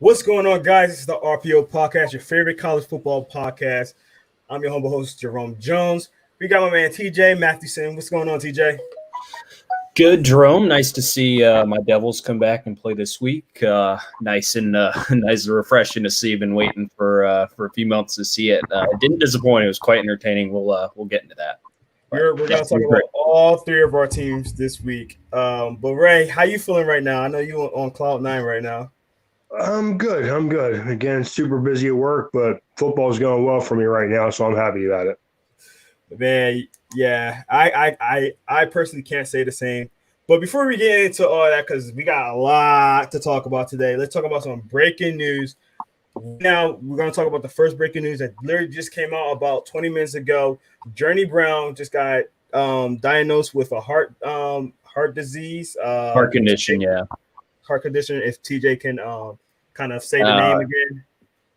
What's going on, guys? This is the RPO podcast, your favorite college football podcast. I'm your humble host, Jerome Jones. We got my man TJ Mathewson. What's going on, TJ? Good, Jerome. Nice to see my Devils come back and play this week. Nice and nice and refreshing to see. Been waiting for a few months to see it. It didn't disappoint. It was quite entertaining. We'll get into that. We're going to talk about all three of our teams this week. But Ray, how you feeling right now? I know you on cloud nine right now. I'm good. Again, super busy at work, but football's going well for me right now, so I'm happy about it. Man, yeah, I personally can't say the same. But before we get into all that, because we got a lot to talk about today, let's talk about some breaking news. Now we're going to talk about the first breaking news that literally just came out about 20 minutes ago. Journey Brown just got diagnosed with a heart disease, heart condition. Heart condition. If TJ can kind of say the name again.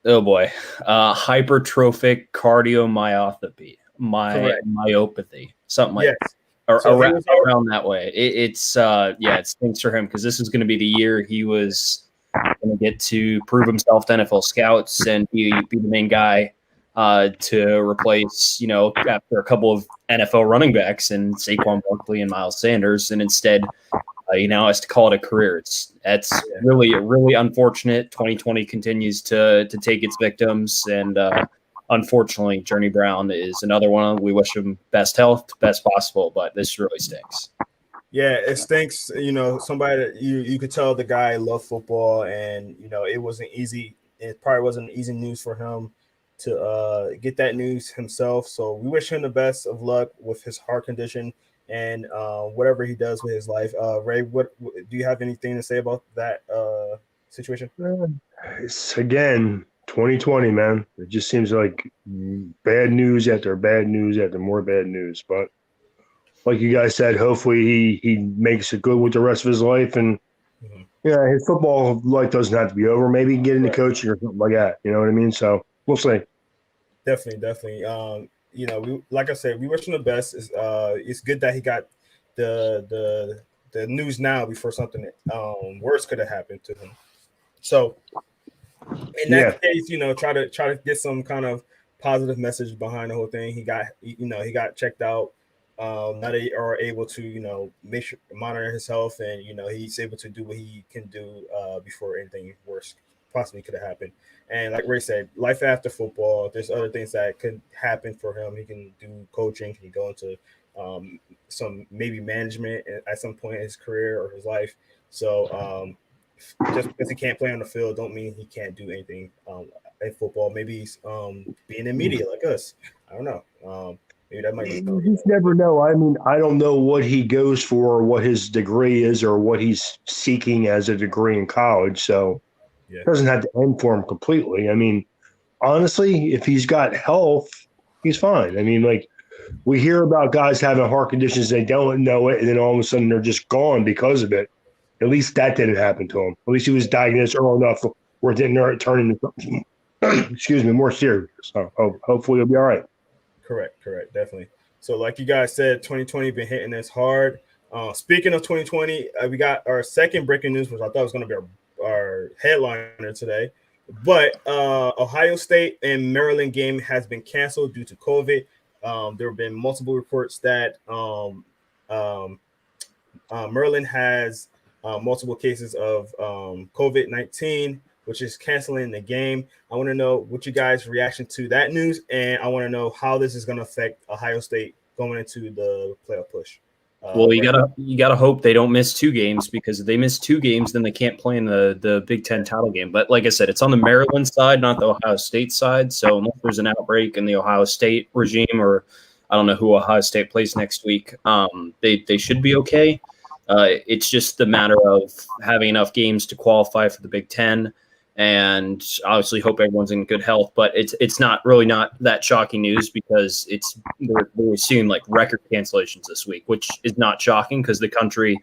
Oh boy, hypertrophic cardiomyopathy. Myopathy, something like that. Or so around that way. It stinks for him because this is going to be the year he was going to get to prove himself to NFL scouts and be the main guy to replace, after a couple of NFL running backs and Saquon Barkley and Miles Sanders, and instead he now has to call it a career. That's really unfortunate. 2020 continues to take its victims, and unfortunately, Journey Brown is another one. We wish him best health, best possible, but this really stinks. Yeah, it stinks. Somebody that you could tell the guy loved football, and it wasn't easy. It probably wasn't easy news for him to get that news himself. So we wish him the best of luck with his heart condition and whatever he does with his life. Ray, what do you have anything to say about that situation? It's again 2020, man. It just seems like bad news after bad news after more bad news. But like you guys said, hopefully he makes it good with the rest of his life, and his football life doesn't have to be over. Maybe he can get into coaching or something like that. You know what I mean? So we'll see. Definitely. We, like I said, we wish him the best. It's good that he got the news now before something worse could have happened to him. So in that case, try to get some kind of positive message behind the whole thing. He got checked out. Now they are able to monitor his health, and he's able to do what he can do before anything worse possibly could have happened. And like Ray said, life after football, there's other things that could happen for him. He can do coaching. He can go into some maybe management at some point in his career or his life. So just because he can't play on the field don't mean he can't do anything in football. Maybe he's being in media like us. I don't know. Maybe that might be something. You just never know. I mean, I don't know what he goes for, or what his degree is, or what he's seeking as a degree in college. So it doesn't have to end for him completely. I mean, honestly, if he's got health, he's fine. I mean, like, we hear about guys having heart conditions, they don't know it, and then all of a sudden they're just gone because of it. At least that didn't happen to him. At least he was diagnosed early enough where it didn't turn into something, more serious. So hopefully he'll be all right. Correct, definitely. So like you guys said, 2020 been hitting us hard. Speaking of 2020, we got our second breaking news, which I thought was going to be our headliner today. But Ohio State and Maryland game has been canceled due to COVID. There have been multiple reports that Maryland has multiple cases of COVID-19, which is canceling the game. I want to know what you guys' reaction to that news, and I want to know how this is going to affect Ohio State going into the playoff push. Well, you gotta hope they don't miss two games, because if they miss two games, then they can't play in the Big 10 title game. But like I said, it's on the Maryland side, not the Ohio State side. So unless there's an outbreak in the Ohio State regime, or I don't know who Ohio State plays next week, they should be okay. It's just a matter of having enough games to qualify for the Big 10, and obviously hope everyone's in good health. But it's not that shocking news, because we're seeing like record cancellations this week, which is not shocking because the country,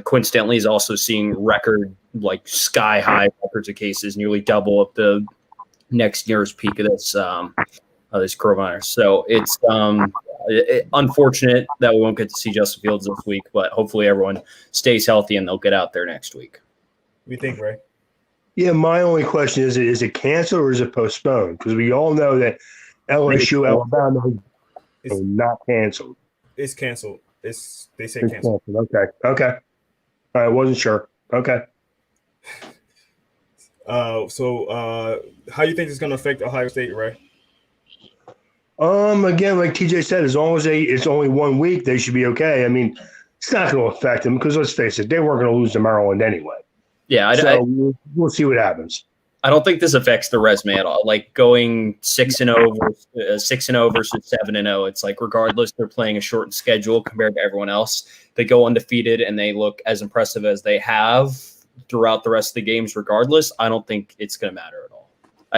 coincidentally, is also seeing record, like, sky high records of cases, nearly double at the next year's peak of this coronavirus. So it's unfortunate that we won't get to see Justin Fields this week, but hopefully everyone stays healthy and they'll get out there next week. What do you think, Ray? Yeah, my only question is it canceled or is it postponed? Because we all know that LSU, Alabama is not canceled. It's canceled. They say It's canceled. Okay. I wasn't sure. Okay. So how do you think it's going to affect Ohio State, Ray? Again, like TJ said, as long as it's only 1 week, they should be okay. I mean, it's not going to affect them because let's face it, they weren't going to lose to Maryland anyway. Yeah, we'll see what happens. I don't think this affects the resume at all. Like going 6-0 versus 7-0. It's like regardless, they're playing a shortened schedule compared to everyone else. They go undefeated and they look as impressive as they have throughout the rest of the games. Regardless, I don't think it's going to matter at all.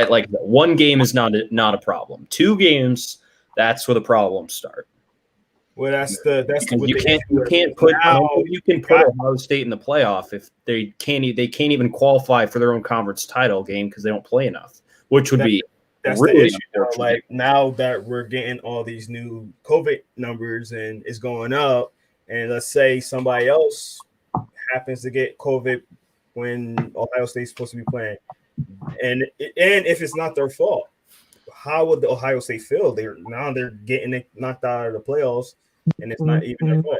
Like 1 game is not a problem. 2 games, that's where the problems start. Well, that's what you can't put Ohio State in the playoff if they can't even qualify for their own conference title game because they don't play enough, which would be really the issue. Like now that we're getting all these new COVID numbers and it's going up, and let's say somebody else happens to get COVID when Ohio State's supposed to be playing, and if it's not their fault, how would the Ohio State feel? They're getting knocked out of the playoffs. And it's not even their fault.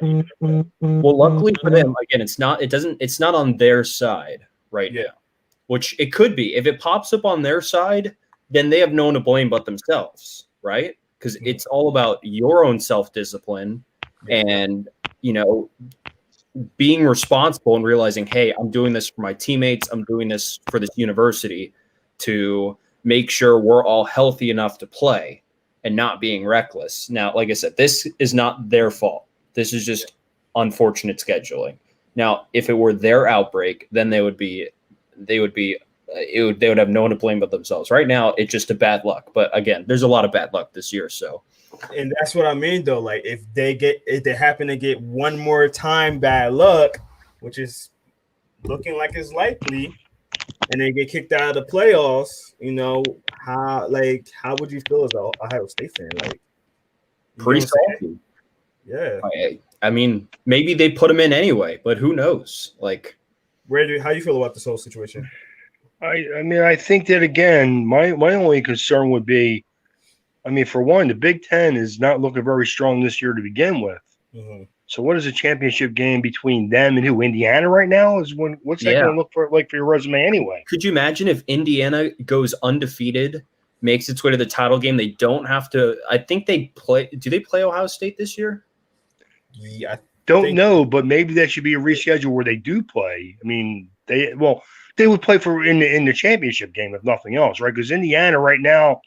Well, luckily for them, again, it's not on their side right now, which it could be. If it pops up on their side, then they have no one to blame but themselves, right? Because it's all about your own self-discipline and, being responsible and realizing, hey, I'm doing this for my teammates. I'm doing this for this university to make sure we're all healthy enough to play. And not being reckless. Now, like I said, this is not their fault. This is just unfortunate scheduling. Now, if it were their outbreak, then they would have no one to blame but themselves. Right now, it's just a bad luck. But again, there's a lot of bad luck this year. So, and that's what I mean, though. Like if they happen to get one more time bad luck, which is looking like it's likely, and they get kicked out of the playoffs, how would you feel as an Ohio State fan? Like, pretty salty. Yeah. I mean, maybe they put them in anyway, but who knows? Like, how do you feel about this whole situation? I think that again, my only concern would be, for one, the Big 10 is not looking very strong this year to begin with. Mm-hmm. So what is a championship game between them and who? Indiana right now what's that going to look for your resume anyway? Could you imagine if Indiana goes undefeated, makes its way to the title game? They don't have to. I think they play. Do they play Ohio State this year? Yeah, I don't know, but maybe that should be a reschedule where they do play. They would play in the championship game if nothing else, right? Because Indiana right now.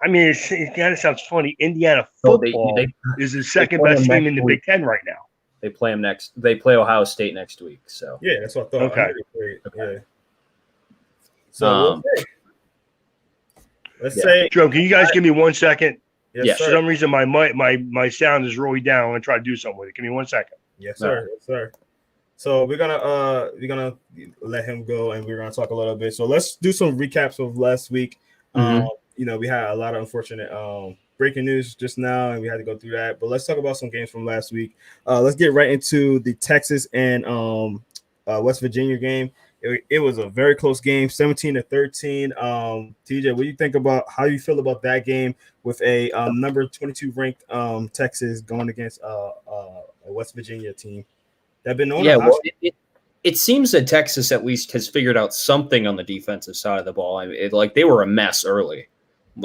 It kind of sounds funny. Indiana football is the second best team in the Big 10 right now. They play them next. They play Ohio State next week. So yeah, that's what I thought. Okay. Yeah. So let's say, Joe, can you guys give me 1 second? Yes, For some reason, my sound is really down. I'm gonna try to do something with it. Give me 1 second. Yes, sir. Yes, sir. So we're gonna let him go, and we're gonna talk a little bit. So let's do some recaps of last week. Mm-hmm. We had a lot of unfortunate breaking news just now, and we had to go through that. But let's talk about some games from last week. Let's get right into the Texas and West Virginia game. It was a very close game, 17-13. TJ, what do you think about how you feel about that game with a number 22 ranked Texas going against a West Virginia team that been on? Yeah, it seems that Texas at least has figured out something on the defensive side of the ball. They were a mess early.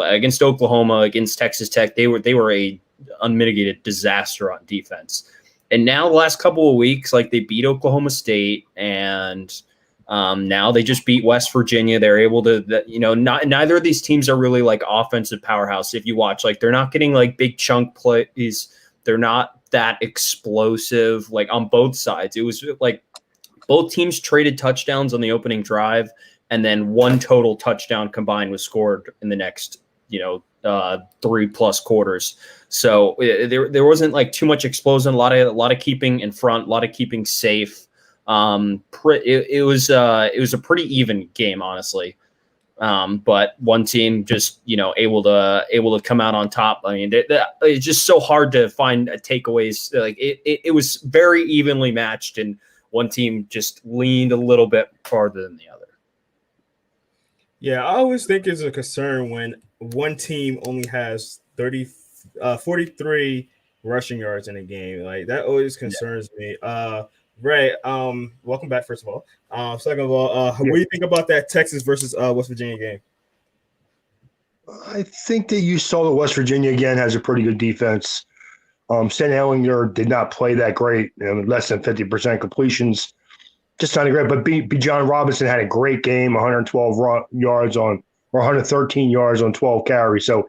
Against Oklahoma, against Texas Tech, they were a unmitigated disaster on defense. And now the last couple of weeks, they beat Oklahoma State, and now they just beat West Virginia. They're able to, neither of these teams are really offensive powerhouse. If you watch, they're not getting big chunk plays. They're not that explosive on both sides. It was both teams traded touchdowns on the opening drive. And then one total touchdown combined was scored in the next, 3+ quarters. So there wasn't too much explosion. A lot of keeping in front, a lot of keeping safe. It was a pretty even game, honestly. But one team just able to come out on top. It's just so hard to find takeaways. It was very evenly matched, and one team just leaned a little bit farther than the other. Yeah, I always think it's a concern when one team only has 43 rushing yards in a game. Like that always concerns me. Ray, welcome back, first of all. Second of all, what do you think about that Texas versus West Virginia game? I think that you saw that West Virginia again has a pretty good defense. St. Ellinger did not play that great, less than 50% completions. Just not great, but John Robinson had a great game, 112 yards on, or 113 yards on 12 carries. So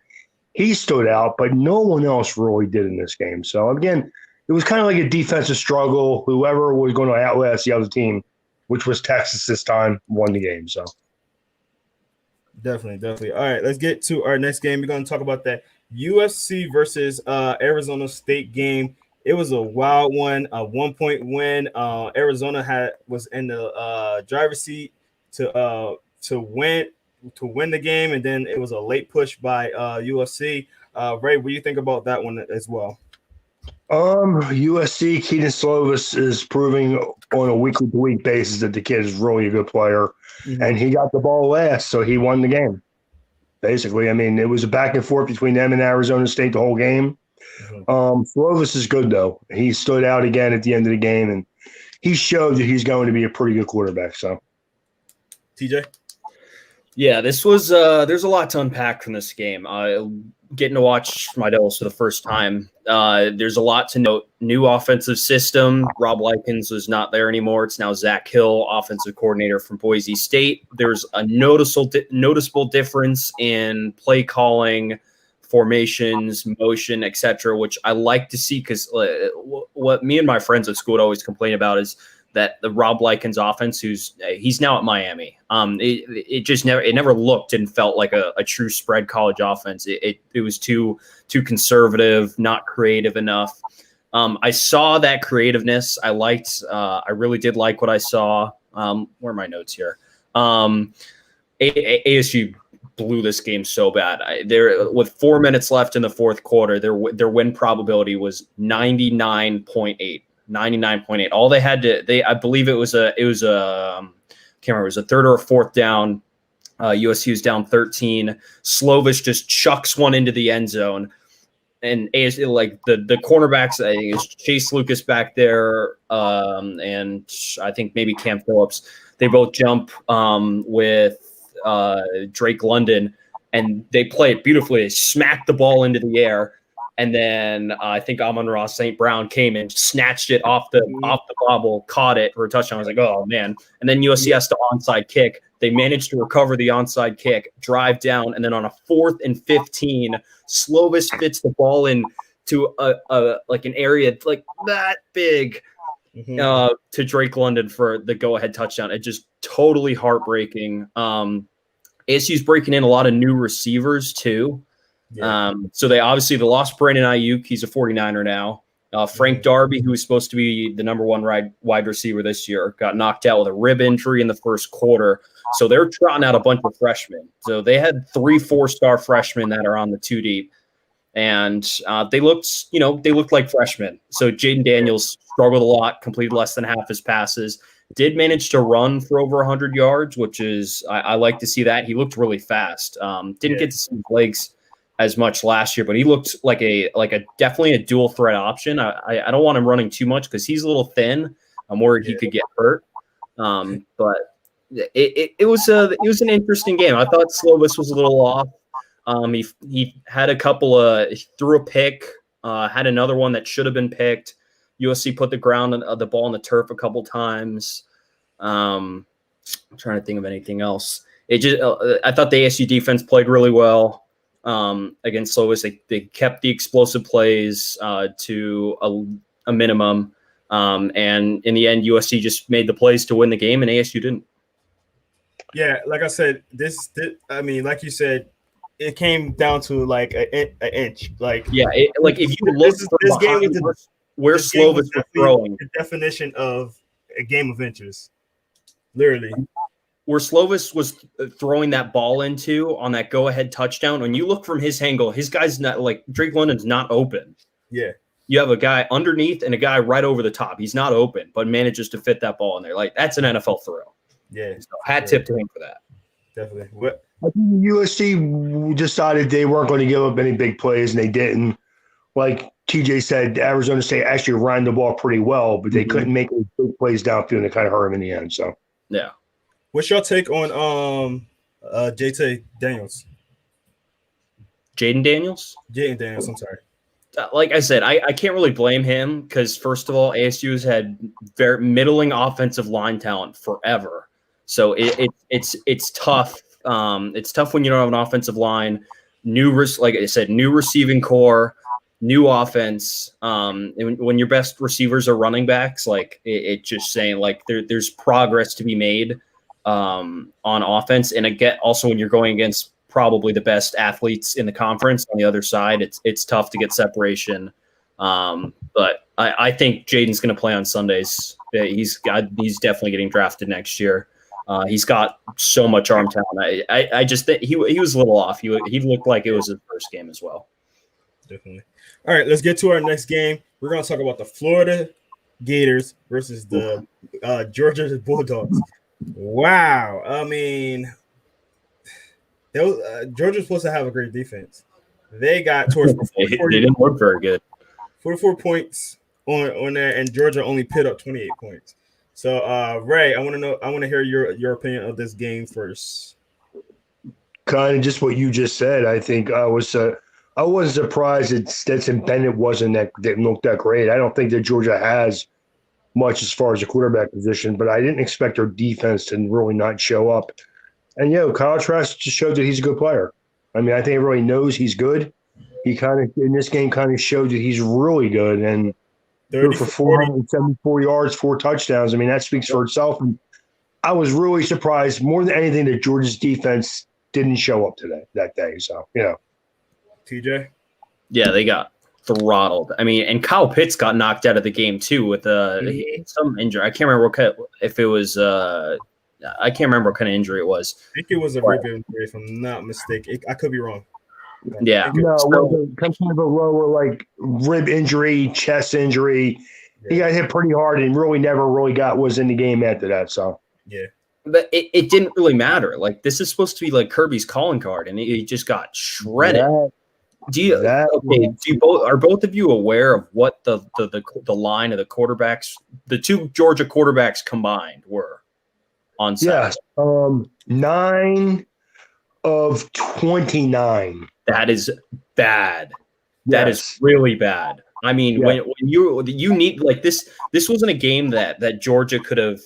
he stood out, but no one else really did in this game. So again, it was kind of like a defensive struggle. Whoever was going to outlast the other team, which was Texas this time, won the game. So definitely. All right, let's get to our next game. We're going to talk about that USC versus Arizona State game. It was a wild one, a 1-point win. Arizona was in the driver's seat to win the game, and then it was a late push by USC. Ray, what do you think about that one as well? USC, Keaton Slovis is proving on a week-to-week basis that the kid is really a good player, and he got the ball last, so he won the game. Basically, I mean, it was a back and forth between them and Arizona State the whole game. Slovis is good, though. He stood out again at the end of the game, and he showed that he's going to be a pretty good quarterback. So, TJ? Yeah, this was there's a lot to unpack from this game. Getting to watch my Devils for the first time, there's a lot to note. New offensive system. Rob Likens was not there anymore. It's now Zach Hill, offensive coordinator from Boise State. There's a noticeable difference in play calling, formations, motion, etc., which I like to see because what me and my friends at school would always complain about is that the Rob Likens offense, he's now at Miami. It never looked and felt like a true spread college offense. It was too conservative, not creative enough. I saw that creativeness. I really did like what I saw. Where are my notes here? ASU blew this game so bad. With 4 minutes left in the fourth quarter, their win probability was 99.8. 99.8. All they had to, I believe it was a can't remember, it was a third or a fourth down. USC was down 13. Slovis just chucks one into the end zone. And like the cornerbacks, I think it's Chase Lucas back there, and I think maybe Cam Phillips. They both jump with Drake London, and they play it beautifully. They smack the ball into the air. And then I think Amon-Ra St. Brown came and snatched it off the bobble, caught it for a touchdown. I was like, oh, man. And then USC has to onside kick. They managed to recover the onside kick, drive down, and then on a 4th and 15, Slovis fits the ball into like an area like that big to Drake London for the go-ahead touchdown. It just totally heartbreaking. ASU's breaking in a lot of new receivers, too. Yeah. So they lost Brandon Ayuk. He's a 49er now. Frank Darby, who was supposed to be the number one wide receiver this year, got knocked out with a rib injury in the first quarter. So they're trotting out a bunch of freshmen. So they had 3 4-star freshmen that are on the 2 deep. And they looked like freshmen. So Jaden Daniels struggled a lot, completed less than half his passes. Did manage to run for over 100 yards, which is I like to see that. He looked really fast. Didn't get to see his legs as much last year, but he looked like a definitely a dual threat option. I don't want him running too much because he's a little thin. I'm worried he could get hurt. But it was an interesting game. I thought Slovis was a little off. He had a couple he threw a pick, had another one that should have been picked. USC put the ball on the turf a couple times. I'm trying to think of anything else. I thought the ASU defense played really well. Against Slovis, they kept the explosive plays to a minimum, and in the end, USC just made the plays to win the game, and ASU didn't. Yeah, like I said, like you said, it came down to like an inch. Like if you look this game was where Slovis was throwing, the definition of a game of inches, literally. Where Slovis was throwing that ball into on that go-ahead touchdown, when you look from his angle, his guy's not like Drake London's not open. Yeah. You have a guy underneath and a guy right over the top. He's not open, but manages to fit that ball in there. Like, that's an NFL throw. Yeah. So hat tip to him for that. Definitely. What? I think USC decided they weren't going to give up any big plays, and they didn't. Like TJ said, Arizona State actually ran the ball pretty well, but they couldn't make any big plays downfield, and it kind of hurt them in the end. So, yeah. What's your take on JT Daniels? Jaden Daniels? Jaden Daniels, I'm sorry. Like I said, I can't really blame him because, first of all, ASU has had very middling offensive line talent forever. So it's tough. It's tough when you don't have an offensive line. Like I said, new receiving core, new offense. When your best receivers are running backs, like it just saying like there's progress to be made on offense. And again, also when you're going against probably the best athletes in the conference on the other side, it's tough to get separation. But I think Jaden's going to play on Sundays. He's definitely getting drafted next year. He's got so much arm talent. I just think he was a little off. He looked like it was his first game as well. Definitely. All right, let's get to our next game. We're going to talk about the Florida Gators versus the Georgia Bulldogs. Wow. I mean, Georgia's supposed to have a great defense. They got torched for 44. They didn't look very good. 44 points on there, and Georgia only put up 28 points. So, Ray, I want to hear your opinion of this game first. kind of just what you just said. I think I wasn't surprised that Stetson Bennett didn't look that great. I don't think that Georgia has much as far as the quarterback position, but I didn't expect their defense to really not show up. And Kyle Trask just showed that he's a good player. I mean, I think everybody knows he's good. He in this game showed that he's really good, and threw for 474 yards, 4 touchdowns. I mean, that speaks for itself. And I was really surprised more than anything that Georgia's defense didn't show up that day. So, TJ? Yeah, they got throttled. I mean, and Kyle Pitts got knocked out of the game too with some injury. I can't remember what kind of injury it was. I think it was a rib injury, if I'm not mistaken. I could be wrong. Yeah. No, some kind of a lower rib injury, chest injury. Yeah. He got hit pretty hard and really never was in the game after that. So yeah. But it didn't really matter. Like, this is supposed to be like Kirby's calling card, and he just got shredded. Are both of you aware of what the line of the quarterbacks, the two Georgia quarterbacks combined, were on Saturday? Yes, 9 of 29. That is bad. That is really bad. I mean, when you need this wasn't a game that Georgia could have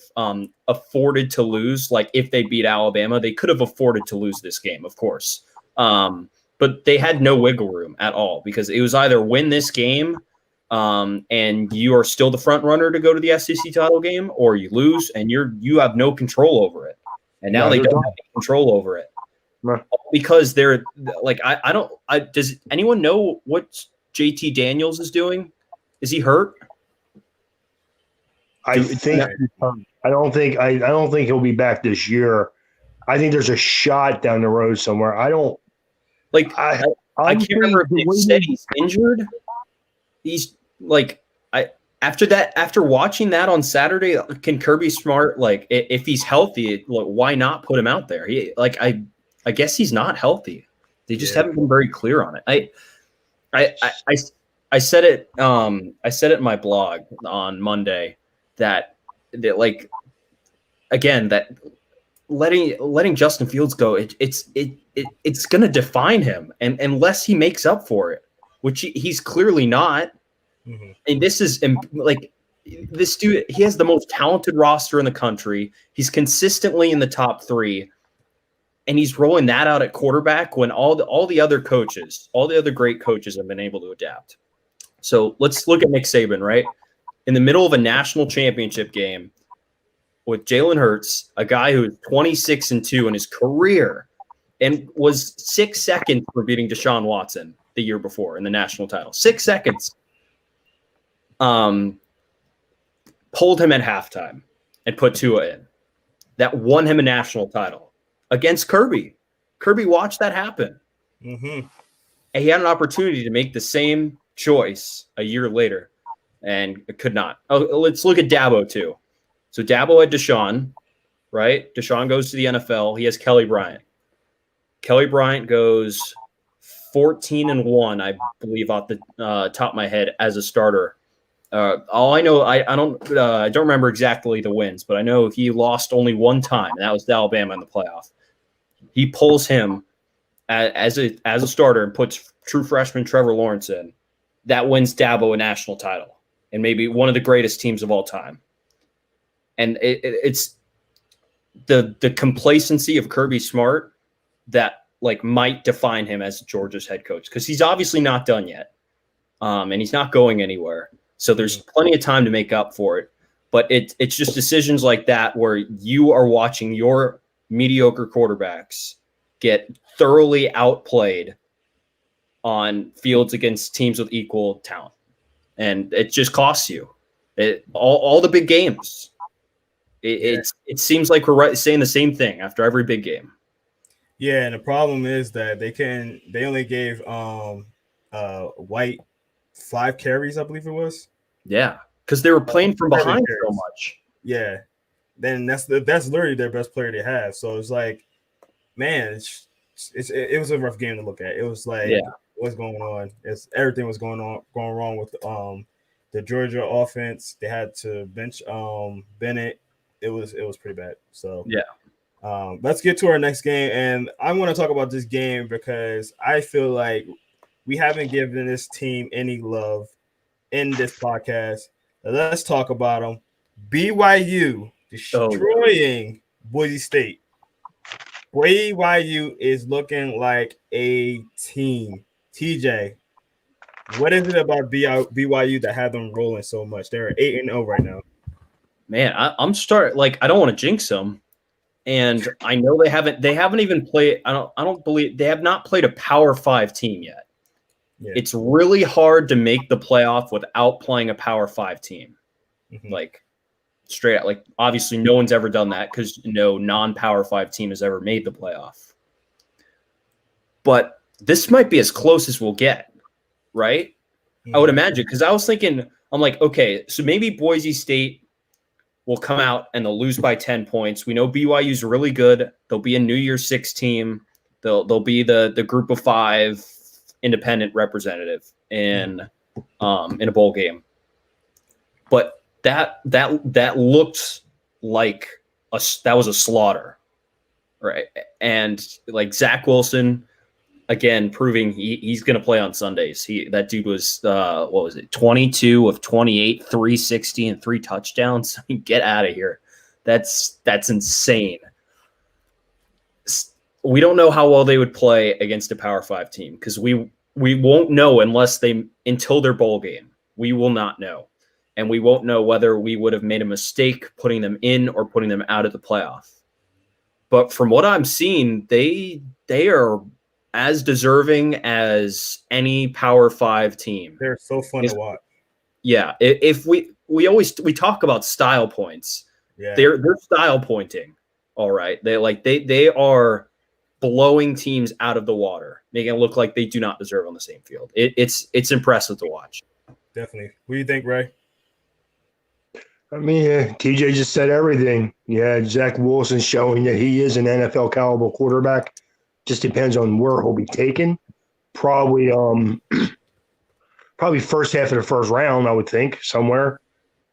afforded to lose. Like, if they beat Alabama, they could have afforded to lose this game, of course. But they had no wiggle room at all, because it was either win this game and you are still the front runner to go to the SEC title game, or you lose and you have no control over it. And now they don't have any control over it. Because they're like, does anyone know what JT Daniels is doing? Is he hurt? I don't think he'll be back this year. I think there's a shot down the road somewhere. I can't remember if they said he's injured. He's after watching that on Saturday, can Kirby Smart, if he's healthy, why not put him out there? I guess he's not healthy. They just haven't been very clear on it. I said it. I said it in my blog on Monday that letting Justin Fields go, it's going to define him, and unless he makes up for it, which he's clearly not. Mm-hmm. And this is this dude. He has the most talented roster in the country. He's consistently in the top 3. And he's rolling that out at quarterback when all the other coaches, all the other great coaches, have been able to adapt. So let's look at Nick Saban, right? In the middle of a national championship game with Jalen Hurts, a guy who is 26-2 in his career and was 6 seconds from beating Deshaun Watson the year before in the national title. 6 seconds. Pulled him at halftime and put Tua in. That won him a national title. Against Kirby. Kirby watched that happen. Mm-hmm. And he had an opportunity to make the same choice a year later and could not. Oh, let's look at Dabo too. So Dabo had Deshaun, right? Deshaun goes to the NFL. He has Kelly Bryant. Kelly Bryant goes 14-1, I believe, off the top of my head as a starter. All I know, I don't remember exactly the wins, but I know he lost only one time, and that was to Alabama in the playoff. He pulls him as a starter and puts true freshman Trevor Lawrence in. That wins Dabo a national title and maybe one of the greatest teams of all time. And it's the complacency of Kirby Smart that like might define him as Georgia's head coach, because he's obviously not done yet, and he's not going anywhere. So there's plenty of time to make up for it. But it's just decisions like that where you are watching your mediocre quarterbacks get thoroughly outplayed on fields against teams with equal talent, and it just costs you. All the big games. It seems like we're saying the same thing after every big game. Yeah, and the problem is that they only gave White 5 carries, I believe it was. Yeah, because they were playing from behind so much. Yeah, then that's literally their best player they have. So it's like, man, it was a rough game to look at. It was like, what's going on? Everything was going wrong with the Georgia offense. They had to bench Bennett. It was pretty bad. So let's get to our next game, and I want to talk about this game because I feel like we haven't given this team any love in this podcast. Let's talk about them. BYU destroying Boise State. BYU is looking like a team. TJ, what is it about BYU that had them rolling so much? They're 8-0 right now. Man, I'm starting, like, I don't want to jinx them. And I know they haven't even played. I don't believe they have not played a Power 5 team yet. Yeah. It's really hard to make the playoff without playing a Power 5 team. Mm-hmm. Like, straight out, like, obviously no one's ever done that because no non-Power 5 team has ever made the playoff. But this might be as close as we'll get, right? Mm-hmm. I would imagine, because I was thinking, I'm like, okay, so maybe Boise State will come out and they'll lose by 10 points. We know BYU's really good. They'll be a New Year's 6 team. They'll be the group of 5 independent representative in a bowl game. But that looked like that was a slaughter, right? And like Zach Wilson, again, proving he's going to play on Sundays. That dude was, 22 of 28, 360 and 3 touchdowns. Get out of here. That's insane. We don't know how well they would play against a Power 5 team because we won't know until their bowl game. We will not know. And we won't know whether we would have made a mistake putting them in or putting them out of the playoff. But from what I'm seeing, they are as deserving as any Power 5 team. They're so fun to watch. Yeah, if we talk about style points. Yeah, they're style pointing. All right, they are blowing teams out of the water, making it look like they do not deserve on the same field. It's impressive to watch. Definitely. What do you think, Ray? I mean, TJ just said everything. Yeah, Zach Wilson showing that he is an NFL caliber quarterback. Just depends on where he'll be taken. Probably first half of the first round, I would think, somewhere.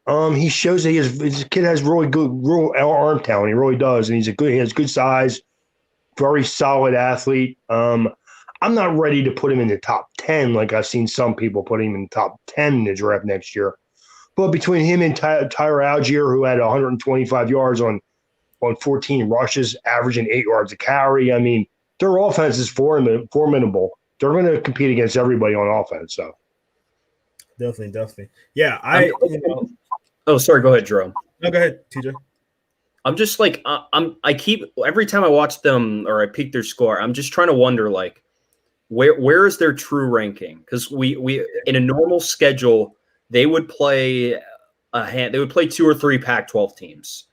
He shows that his kid has really good arm talent. He really does, and he has good size, very solid athlete. I'm not ready to put him in the top 10 like I've seen some people put him in the top 10 in the draft next year. But between him and Tyler Algier, who had 125 yards on 14 rushes, averaging 8 yards a carry, I mean, their offense is formidable. They're going to compete against everybody on offense. So, definitely. Yeah, Oh, sorry. Go ahead, Jerome. No, go ahead, TJ. I'm just like I keep every time I watch them or I peek their score, I'm just trying to wonder like where is their true ranking? Because we in a normal schedule they would play 2 or 3 Pac-12 teams,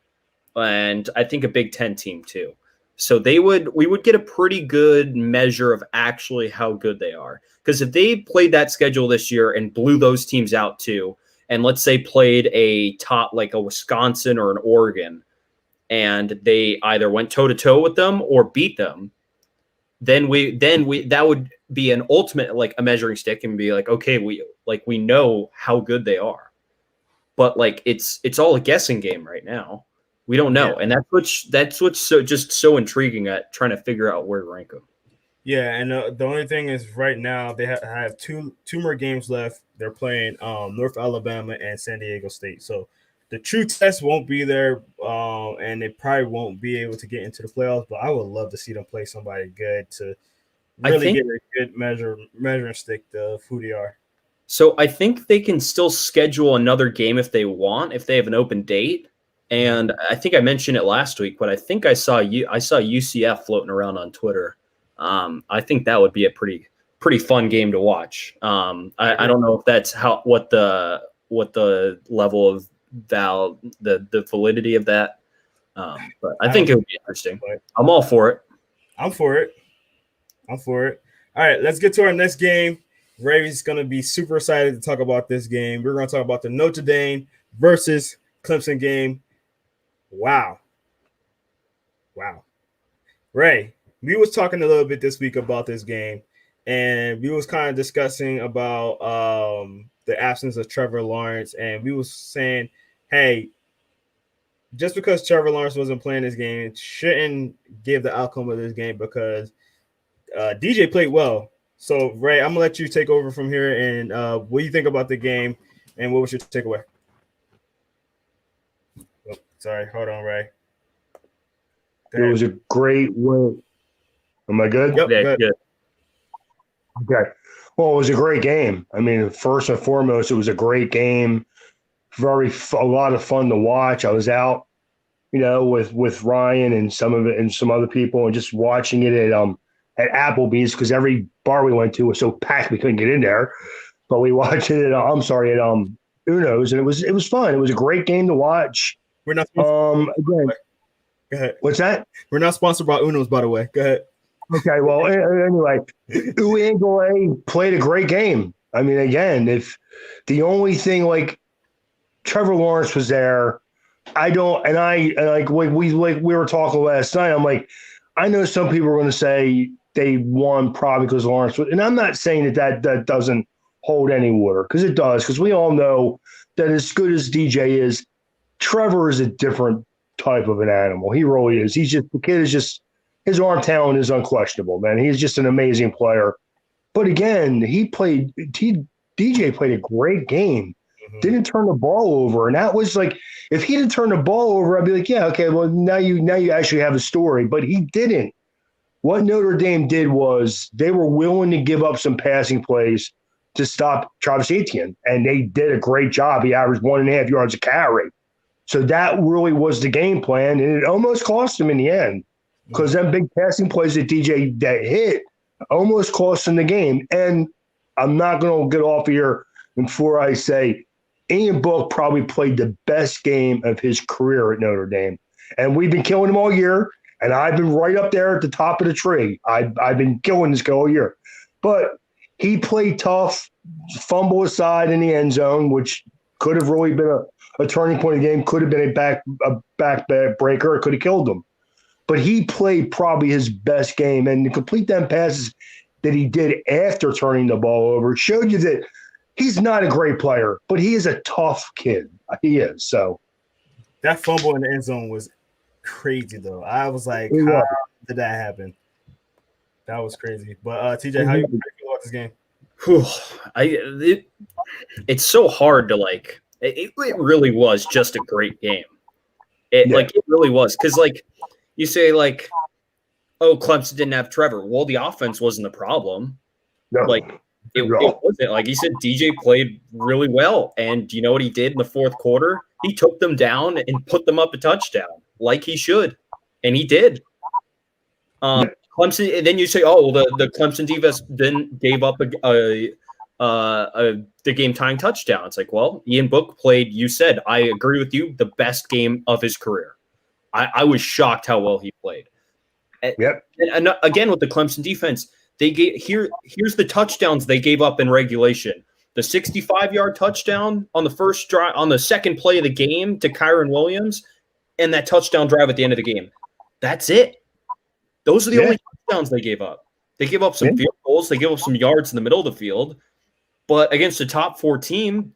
and I think a Big 10 team too. So we would get a pretty good measure of actually how good they are. Because if they played that schedule this year and blew those teams out too, and let's say played a top like a Wisconsin or an Oregon, and they either went toe to toe with them or beat them, then we that would be an ultimate like a measuring stick and be like, okay, we know how good they are, but like it's all a guessing game right now. We don't know, and that's what's so intriguing at trying to figure out where to rank them. Yeah, and the only thing is right now they have two more games left. They're playing North Alabama and San Diego State, so the true test won't be there, and they probably won't be able to get into the playoffs. But I would love to see them play somebody good to really get a good measuring stick of who they are. So I think they can still schedule another game if they want, if they have an open date. And I think I mentioned it last week, but I think I saw UCF floating around on Twitter. I think that would be a pretty fun game to watch. I don't know if that's what the level of the validity of that, but I think it would be interesting. I'm all for it. I'm for it. All right, let's get to our next game. Ray's going to be super excited to talk about this game. We're going to talk about the Notre Dame versus Clemson game. Wow. Ray, we was talking a little bit this week about this game, and we was kind of discussing about the absence of Trevor Lawrence, and we was saying, hey, just because Trevor Lawrence wasn't playing this game, it shouldn't give the outcome of this game because DJ played well. So, Ray, I'm going to let you take over from here, and what do you think about the game, and what was your takeaway? Oh, sorry, hold on, Ray. It was a great win. Am I good? Yep, Yeah, good. Okay. Well, it was a great game. I mean, first and foremost, it was a great game. A lot of fun to watch. I was out, with Ryan and some other people, and just watching it at Applebee's because every bar we went to was so packed we couldn't get in there. But we watched it at Uno's, and it was fun. It was a great game to watch. We're not again. Go ahead. What's that? We're not sponsored by Uno's, by the way. Go ahead. Okay, well, anyway, Uiagalelei played a great game. I mean, again, if the only thing like Trevor Lawrence was there, we were talking last night. I'm like, I know some people are going to say they won probably because Lawrence was, and I'm not saying that doesn't hold any water because it does, because we all know that as good as DJ is, Trevor is a different type of an animal. He really is. The kid is just, his arm talent is unquestionable, man. He's just an amazing player. But again, DJ played a great game. Mm-hmm. Didn't turn the ball over. And that was like, if he didn't turn the ball over, I'd be like, yeah, okay, well, now you actually have a story. But he didn't. What Notre Dame did was they were willing to give up some passing plays to stop Travis Etienne. And they did a great job. He averaged 1.5 yards a carry. So that really was the game plan. And it almost cost him in the end. Because them big passing plays that DJ that hit almost cost him the game. And I'm not going to get off here before I say Ian Book probably played the best game of his career at Notre Dame. And we've been killing him all year. And I've been right up there at the top of the tree. I've been killing this guy all year. But he played tough, fumble aside in the end zone, which could have really been a turning point of the game, could have been a back breaker. It could have killed him. But he played probably his best game, and to complete them passes that he did after turning the ball over showed you that he's not a great player, but he is a tough kid. He is. So that fumble in the end zone was crazy, though. I was like, how did that happen? That was crazy. But TJ, how you feel about this game? It's so hard to like. It really was just a great game. Like it really was, because like. You say like, oh, Clemson didn't have Trevor. Well, the offense wasn't the problem. No, like it wasn't. Like you said, DJ played really well, and do you know what he did in the fourth quarter? He took them down and put them up a touchdown, like he should, and he did. Clemson, and then you say, oh, well, the Clemson defense then gave up the game tying touchdown. It's like, well, Ian Book played. You said, I agree with you, the best game of his career. I was shocked how well he played. Yep. And again, with the Clemson defense, they gave here's the touchdowns they gave up in regulation. The 65-yard touchdown on the first drive, on the second play of the game to Kyron Williams, and that touchdown drive at the end of the game. That's it. Those are the only touchdowns they gave up. They gave up some field goals. They gave up some yards in the middle of the field. But against the top 4 team,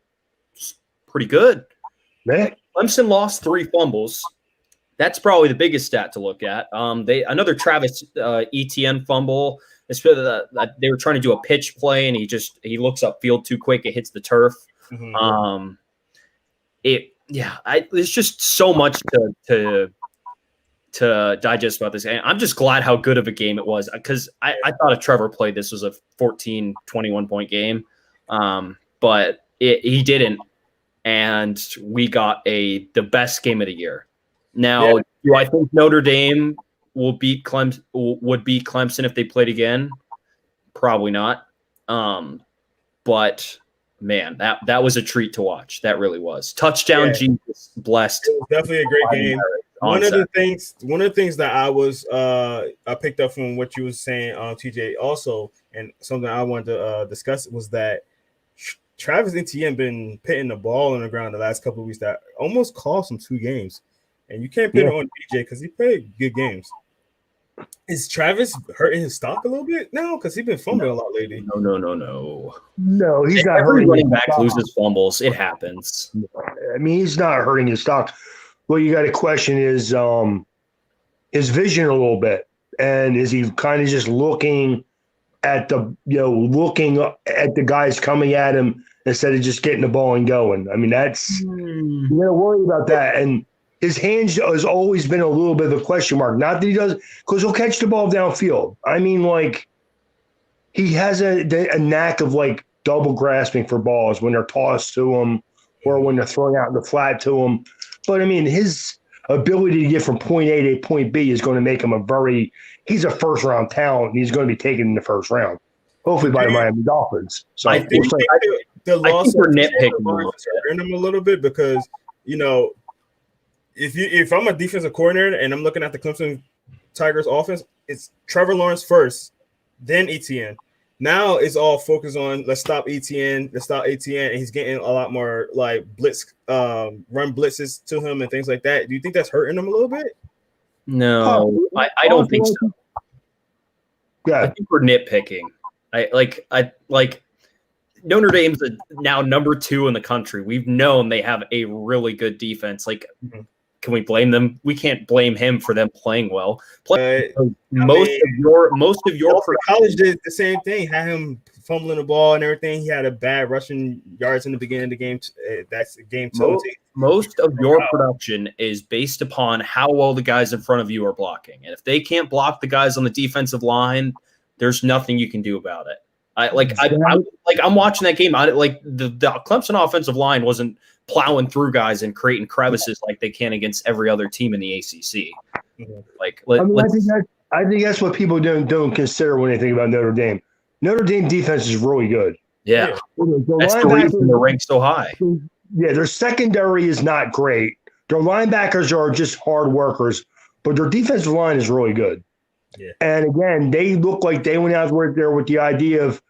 it's pretty good. Man. Clemson lost 3 fumbles. That's probably the biggest stat to look at. Another Travis Etienne fumble. They were trying to do a pitch play, and he looks upfield too quick. It hits the turf. Mm-hmm. There's just so much to digest about this game. I'm just glad how good of a game it was, because I thought if Trevor played, this was a 14, 21-point game. But he didn't, and we got the best game of the year. Now, do I think Notre Dame would beat Clemson if they played again? Probably not. But man, that was a treat to watch. That really was. Touchdown, Jesus blessed. It was definitely a great game. One of the things that I picked up from what you were saying, TJ, also, and something I wanted to discuss was that Travis Etienne been pitting the ball on the ground the last couple of weeks that almost cost him 2 games. And you can't put it on DJ because he played good games. Is Travis hurting his stock a little bit now? Because he's been fumbling a lot lately. No. No, he's not hurting. Every running back loses fumbles. It happens. I mean, he's not hurting his stock. What you got to question is his vision a little bit, and is he kind of just looking at the guys coming at him instead of just getting the ball and going? I mean, that's you got to worry about that. And his hands has always been a little bit of a question mark. Not that he does, because he'll catch the ball downfield. I mean, like, he has a knack of like double grasping for balls when they're tossed to him or when they're thrown out in the flat to him. But I mean, his ability to get from point A to point B is going to make him he's a first round talent, and he's going to be taken in the first round, hopefully by the Miami Dolphins. So I think the loss we're nitpicking him a little bit because, if I'm a defensive coordinator and I'm looking at the Clemson Tigers offense, it's Trevor Lawrence first, then Etienne. Now it's all focused on let's stop Etienne, and he's getting a lot more like blitz, run blitzes to him and things like that. Do you think that's hurting him a little bit? No, I don't think so. Yeah, I think we're nitpicking. I Notre Dame's now number 2 in the country. We've known they have a really good defense. Like, can we blame them? We can't blame him for them playing well. Most of your college did the same thing. Had him fumbling the ball and everything. He had a bad rushing yards in the beginning of the game. That's game 2. Most of your production is based upon how well the guys in front of you are blocking. And if they can't block the guys on the defensive line, there's nothing you can do about it. I'm watching that game. The Clemson offensive line wasn't plowing through guys and creating crevices like they can against every other team in the ACC. I think that's what people don't consider when they think about Notre Dame. Notre Dame defense is really good. Yeah, that's the reason they're ranked so high. Yeah, their secondary is not great. Their linebackers are just hard workers, but their defensive line is really good. Yeah. And again, they look like they went out there with the idea of,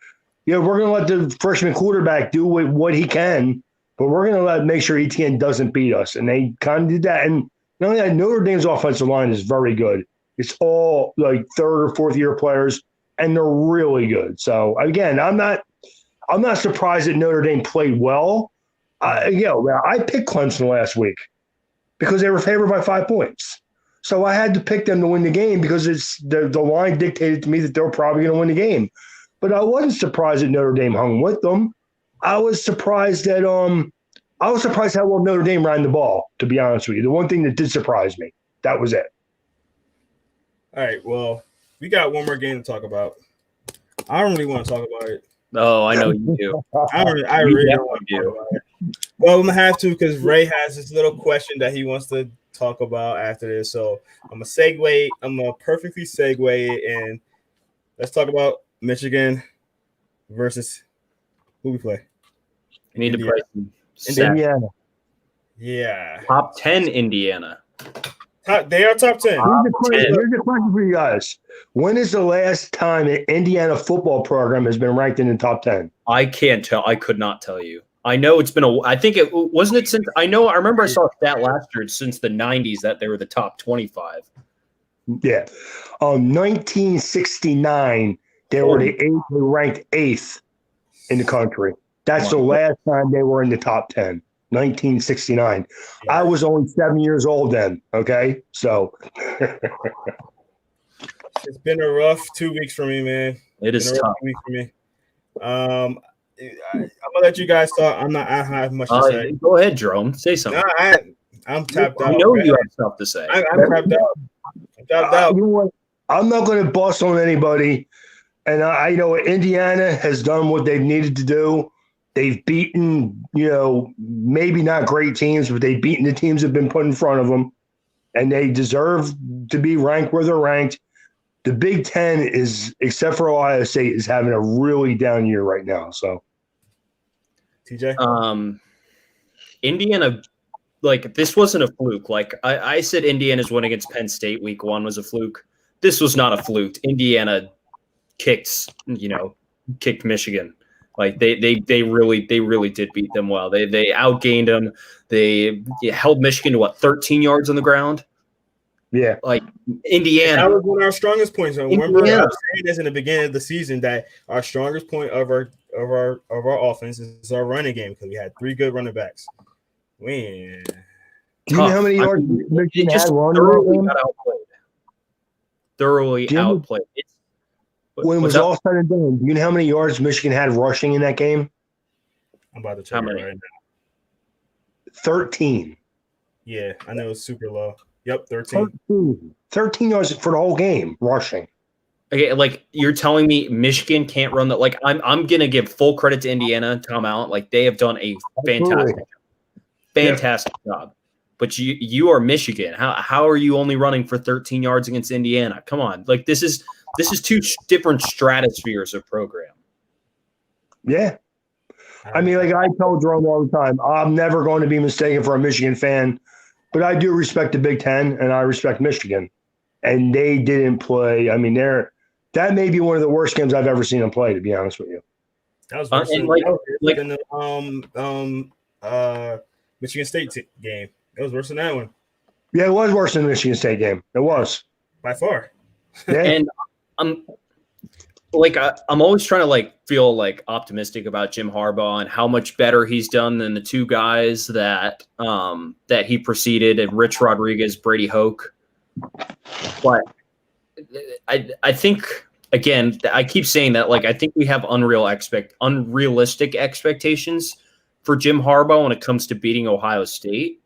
we're going to let the freshman quarterback do what he can, but we're going to make sure Etienne doesn't beat us. And they kind of did that. And not only that, Notre Dame's offensive line is very good. It's all like 3rd or 4th year players, and they're really good. So again, I'm not surprised that Notre Dame played well. I picked Clemson last week because they were favored by 5 points. So I had to pick them to win the game because it's the line dictated to me that they were probably going to win the game. But I wasn't surprised that Notre Dame hung with them. I was surprised that how well Notre Dame ran the ball, to be honest with you. The one thing that did surprise me, that was it. All right, well, we got one more game to talk about. I don't really want to talk about it. Oh, I know you do. I really don't want to talk about it. Well, I'm going to have to because Ray has this little question that he wants to talk about after this. So I'm going to perfectly segue it, and let's talk about Michigan versus who we play. We need to play Indiana. Yeah. Top 10 Indiana. They are top 10. Here's the question for you guys. When is the last time an Indiana football program has been ranked in the top 10? I can't tell. I could not tell you. I know it's been I think it wasn't it since I remember I saw a stat last year since the 90s that they were the top 25. Yeah. 1969, they were ranked 8th in the country. That's the last time they were in the top 10. 1969. Yeah. I was only 7 years old then. Okay. So it's been a rough 2 weeks for me, man. It is tough. 2 weeks for me. I'm gonna let you guys talk. I don't have much to say. Go ahead, Jerome. Say something. No, I'm tapped out. I know you have stuff to say. I'm tapped out. I'm tapped out. you know what? I'm not going to bust on anybody. And I know Indiana has done what they've needed to do. They've beaten, maybe not great teams, but they've beaten the teams that have been put in front of them. And they deserve to be ranked where they're ranked. The Big Ten is, except for Ohio State, is having a really down year right now. So, TJ? Indiana, this wasn't a fluke. I said Indiana's win against Penn State week 1 was a fluke. This was not a fluke. Indiana kicked Michigan. They really did beat them well. They outgained them. They held Michigan to 13 yards on the ground. Yeah. And Indiana. that was one of our strongest points. I remember I was saying this in the beginning of the season that our strongest point of our offense is our running game because we had 3 good running backs. Man. Do you know how many yards Michigan had thoroughly outplayed. When it was all said and done, do you know how many yards Michigan had rushing in that game? I'm about to check it right now. 13. Yeah, I know it's super low. Yep, 13. 13 yards for the whole game rushing. Okay, you're telling me Michigan can't run that? I'm gonna give full credit to Indiana, Tom Allen. They have done a fantastic job. But you are Michigan. How are you only running for 13 yards against Indiana? Come on, this is 2 different stratospheres of program. Yeah, I mean, I tell Jerome all the time, I'm never going to be mistaken for a Michigan fan, but I do respect the Big Ten and I respect Michigan, and they didn't play. I mean, that may be one of the worst games I've ever seen them play. To be honest with you, that was worse than the Michigan State game. It was worse than that one. Yeah, it was worse than the Michigan State game. It was by far. Yeah. And I'm always trying to feel optimistic about Jim Harbaugh and how much better he's done than the 2 guys that he preceded, and Rich Rodriguez, Brady Hoke. But I think, again, I keep saying that I think we have unrealistic expectations for Jim Harbaugh when it comes to beating Ohio State,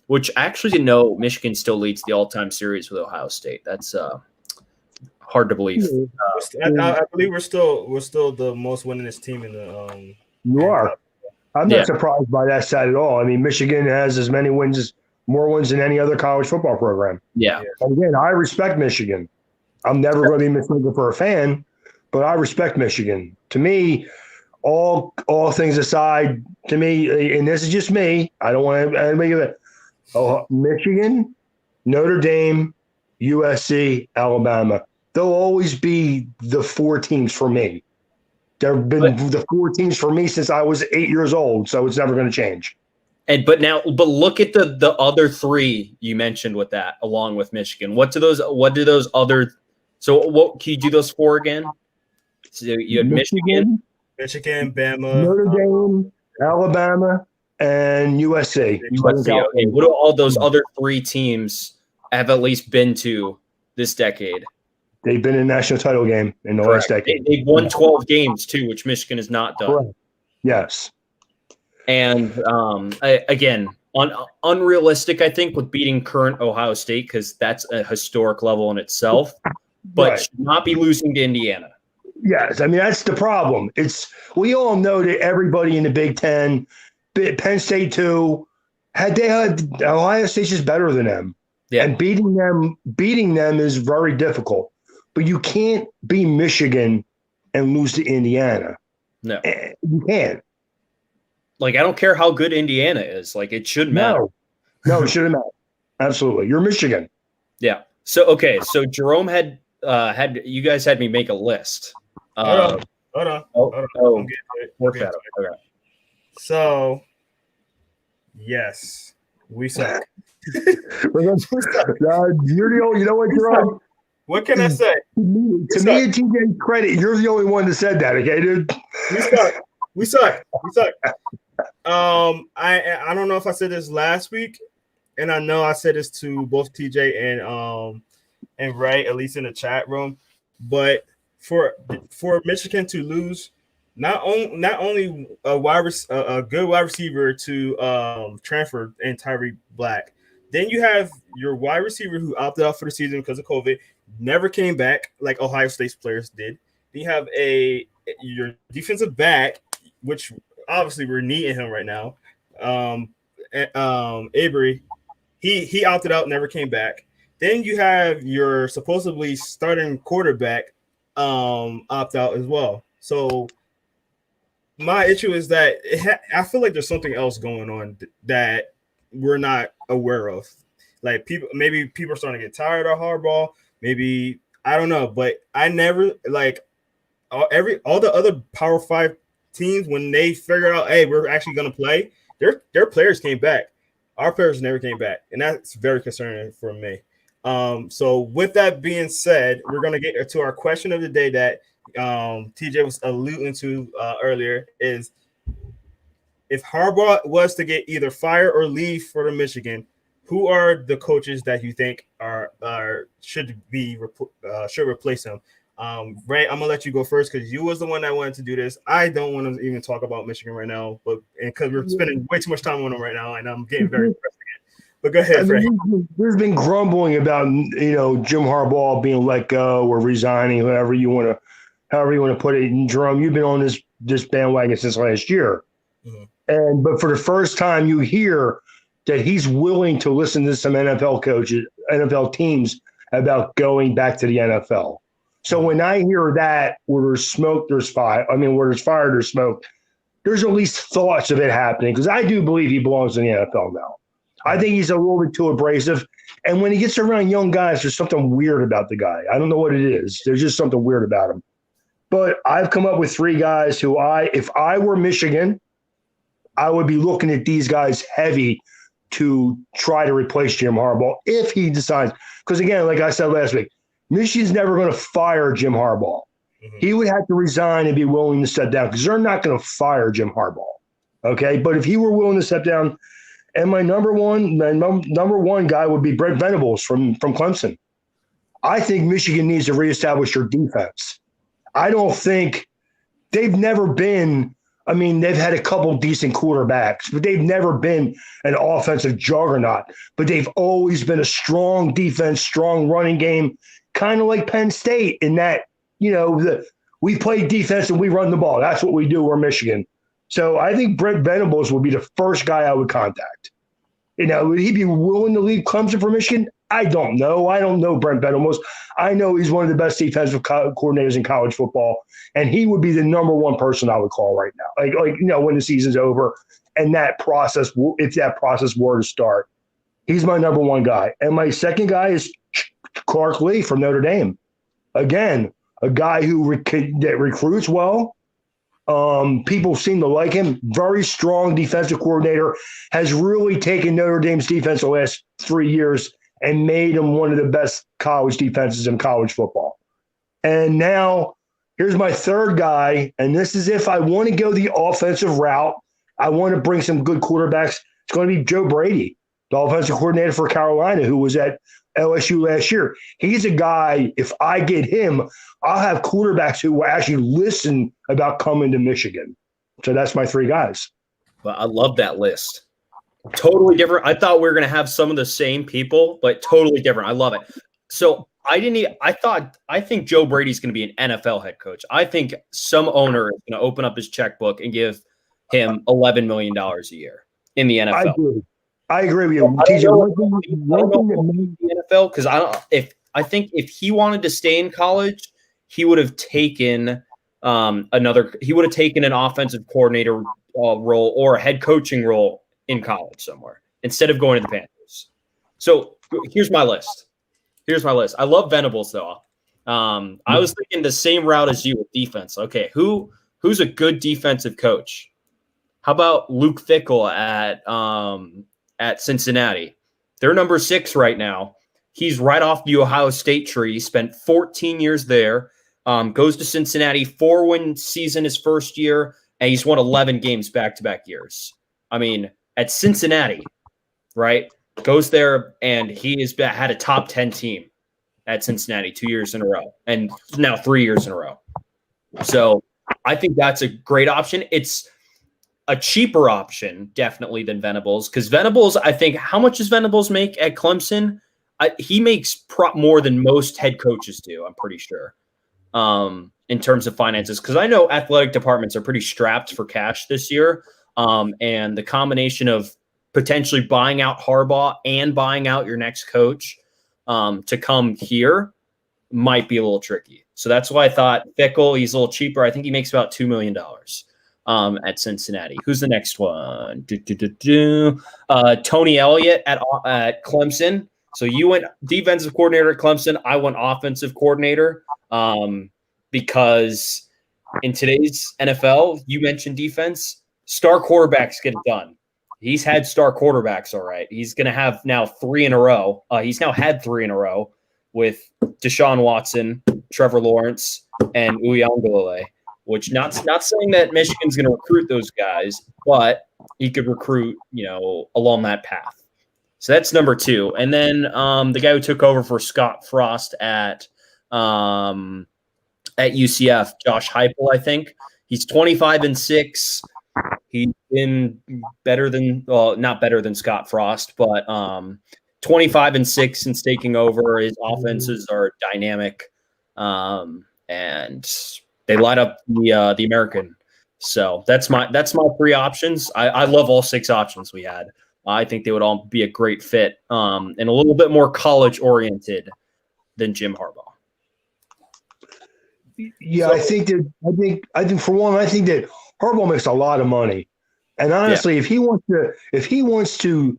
which actually Michigan still leads the all-time series with Ohio State. That's hard to believe. I believe we're still the most winningest team in the. You are. I'm not surprised by that side at all. I mean, Michigan has as many wins, more wins than any other college football program. Yeah. And again, I respect Michigan. I'm never going to be mistaken for a fan, but I respect Michigan. To me, all things aside, to me, and this is just me, I don't want anybody to Michigan, Notre Dame, USC, Alabama. They'll always be the 4 teams for me. There have been the 4 teams for me since I was 8 years old, so it's never going to change. But look at the other 3 you mentioned with that, along with Michigan. What do those other? So what can you do those 4 again? So you had Michigan, Bama, Notre Dame, Alabama, and USC. Okay. What do all those other 3 teams have at least been to this decade? They've been in a national title game in the last decade. They've won 12 games too, which Michigan has not done. Correct. Yes. And again, unrealistic, I think, with beating current Ohio State, because that's a historic level in itself, but should not be losing to Indiana. Yes, I mean, that's the problem. We all know that everybody in the Big Ten, Penn State too, Ohio State's just better than them. Yeah. And beating them is very difficult. But you can't beat Michigan and lose to Indiana. No. You can't. I don't care how good Indiana is. It shouldn't matter. No, it shouldn't matter. Absolutely. You're Michigan. Yeah. So Jerome had you guys had me make a list. Hold on. Okay. So, yes, we suck. You're the only. You know what, Jerome? What can I say? To me and TJ's credit, you're the only one that said that. Okay, dude. We suck. I don't know if I said this last week, and I know I said this to both TJ and Ray, at least in the chat room. But for Michigan to lose, not only a good wide receiver to transfer and Tyree Black, then you have your wide receiver who opted out for the season because of COVID, never came back like Ohio State's players did. Then you have your defensive back, which obviously we're needing him right now. Avery, he opted out, never came back. Then you have your supposedly starting quarterback opt out as well. So my issue is that I feel like there's something else going on that we're not aware of. Like maybe people are starting to get tired of Harbaugh. Maybe I don't know, but I never like all the other Power 5 teams when they figured out, hey, we're actually going to play. Their players came back. Our players never came back, and that's very concerning for me. So with that being said, we're going to get to our question of the day that TJ was alluding to earlier is if Harbaugh was to get either fired or leave for the Michigan, who are the coaches that you think should replace him? Ray, I'm gonna let you go first because you was the one that wanted to do this. I don't want to even talk about Michigan right now, but because we're spending way too much time on them right now, and I'm getting very depressed again. But go ahead, Ray. There's been grumbling about Jim Harbaugh being let go or resigning, however you want to put it. And Jerome, you've been on this bandwagon since last year, but for the first time, you hear that he's willing to listen to some NFL coaches, NFL teams about going back to the NFL. So when I hear that, where there's smoke, there's fire. I mean, where there's fire, there's smoke. There's at least thoughts of it happening because I do believe he belongs in the NFL now. I think he's a little bit too abrasive. And when he gets around young guys, there's something weird about the guy. I don't know what it is. There's just something weird about him. But I've come up with 3 guys who if I were Michigan, I would be looking at these guys heavy to try to replace Jim Harbaugh if he decides. Because, again, like I said last week, Michigan's never going to fire Jim Harbaugh. He would have to resign and be willing to step down because they're not going to fire Jim Harbaugh. Okay, but if he were willing to step down, and my number one guy would be Brent Venables from Clemson. I think Michigan needs to reestablish their defense. I don't think they've never been. I mean, they've had a couple decent quarterbacks, but they've never been an offensive juggernaut. But they've always been a strong defense, strong running game, kind of like Penn State in that, we play defense and we run the ball. That's what we do. We're Michigan. So I think Brent Venables would be the first guy I would contact. Would he be willing to leave Clemson for Michigan? I don't know. I don't know Brent Venables. I know he's one of the best defensive coordinators in college football, and he would be the number one person I would call right now. When the season's over and that process, if that process were to start, he's my number one guy. And my second guy is Clark Lee from Notre Dame. Again, a guy that recruits well. People seem to like him. Very strong defensive coordinator, has really taken Notre Dame's defense the last 3 years and made them one of the best college defenses in college football. And now here's my third guy, and this is if I want to go the offensive route, I want to bring some good quarterbacks. It's going to be Joe Brady, the offensive coordinator for Carolina, who was at LSU last year. He's a guy, if I get him, I'll have quarterbacks who will actually listen about coming to Michigan. So that's my 3 guys. Well, I love that list. Totally different. I thought we were going to have some of the same people, but totally different. I love it. So I think Joe Brady's going to be an NFL head coach. I think some owner is going to open up his checkbook and give him $11 million a year in the NFL. I agree with you. The NFL, because I think if he wanted to stay in college, he would have taken an offensive coordinator role or a head coaching role in college somewhere instead of going to the Panthers. So here's my list. I love Venables though. I was thinking the same route as you with defense. Okay, who's a good defensive coach? How about Luke Fickell at Cincinnati? They're number 6 right now. He's right off the Ohio State tree. Spent 14 years there. Goes to Cincinnati, 4-win season his first year, and he's won 11 games back-to-back years. I mean, at Cincinnati, right? Goes there, and he has had a top 10 team at Cincinnati 2 years in a row, and now 3 years in a row. So I think that's a great option. It's a cheaper option, definitely, than Venables, because Venables, I think, how much does Venables make at Clemson? He makes more than most head coaches do, I'm pretty sure, in terms of finances, because I know athletic departments are pretty strapped for cash this year, and the combination of potentially buying out Harbaugh and buying out your next coach to come here might be a little tricky. So that's why I thought Fickell, he's a little cheaper. I think he makes about $2 million at Cincinnati. Who's the next one? Tony Elliott at Clemson. So you went defensive coordinator at Clemson. I went offensive coordinator because in today's NFL, you mentioned defense, star quarterbacks get it done. He's had star quarterbacks, all right. He's going to have now 3 in a row. He's now had 3 in a row with Deshaun Watson, Trevor Lawrence, and Uiagalelei, which not saying that Michigan's going to recruit those guys, but he could recruit, along that path. So that's number 2. And then the guy who took over for Scott Frost at UCF, Josh Heupel, I think. He's 25-6. He's been better than, not better than Scott Frost, but 25-6 since taking over. His offenses are dynamic, and they light up the American. So that's my 3 options. I love all 6 options we had. I think they would all be a great fit, and a little bit more college oriented than Jim Harbaugh. Yeah, I think for one, I think that Harbaugh makes a lot of money, and honestly, if he wants to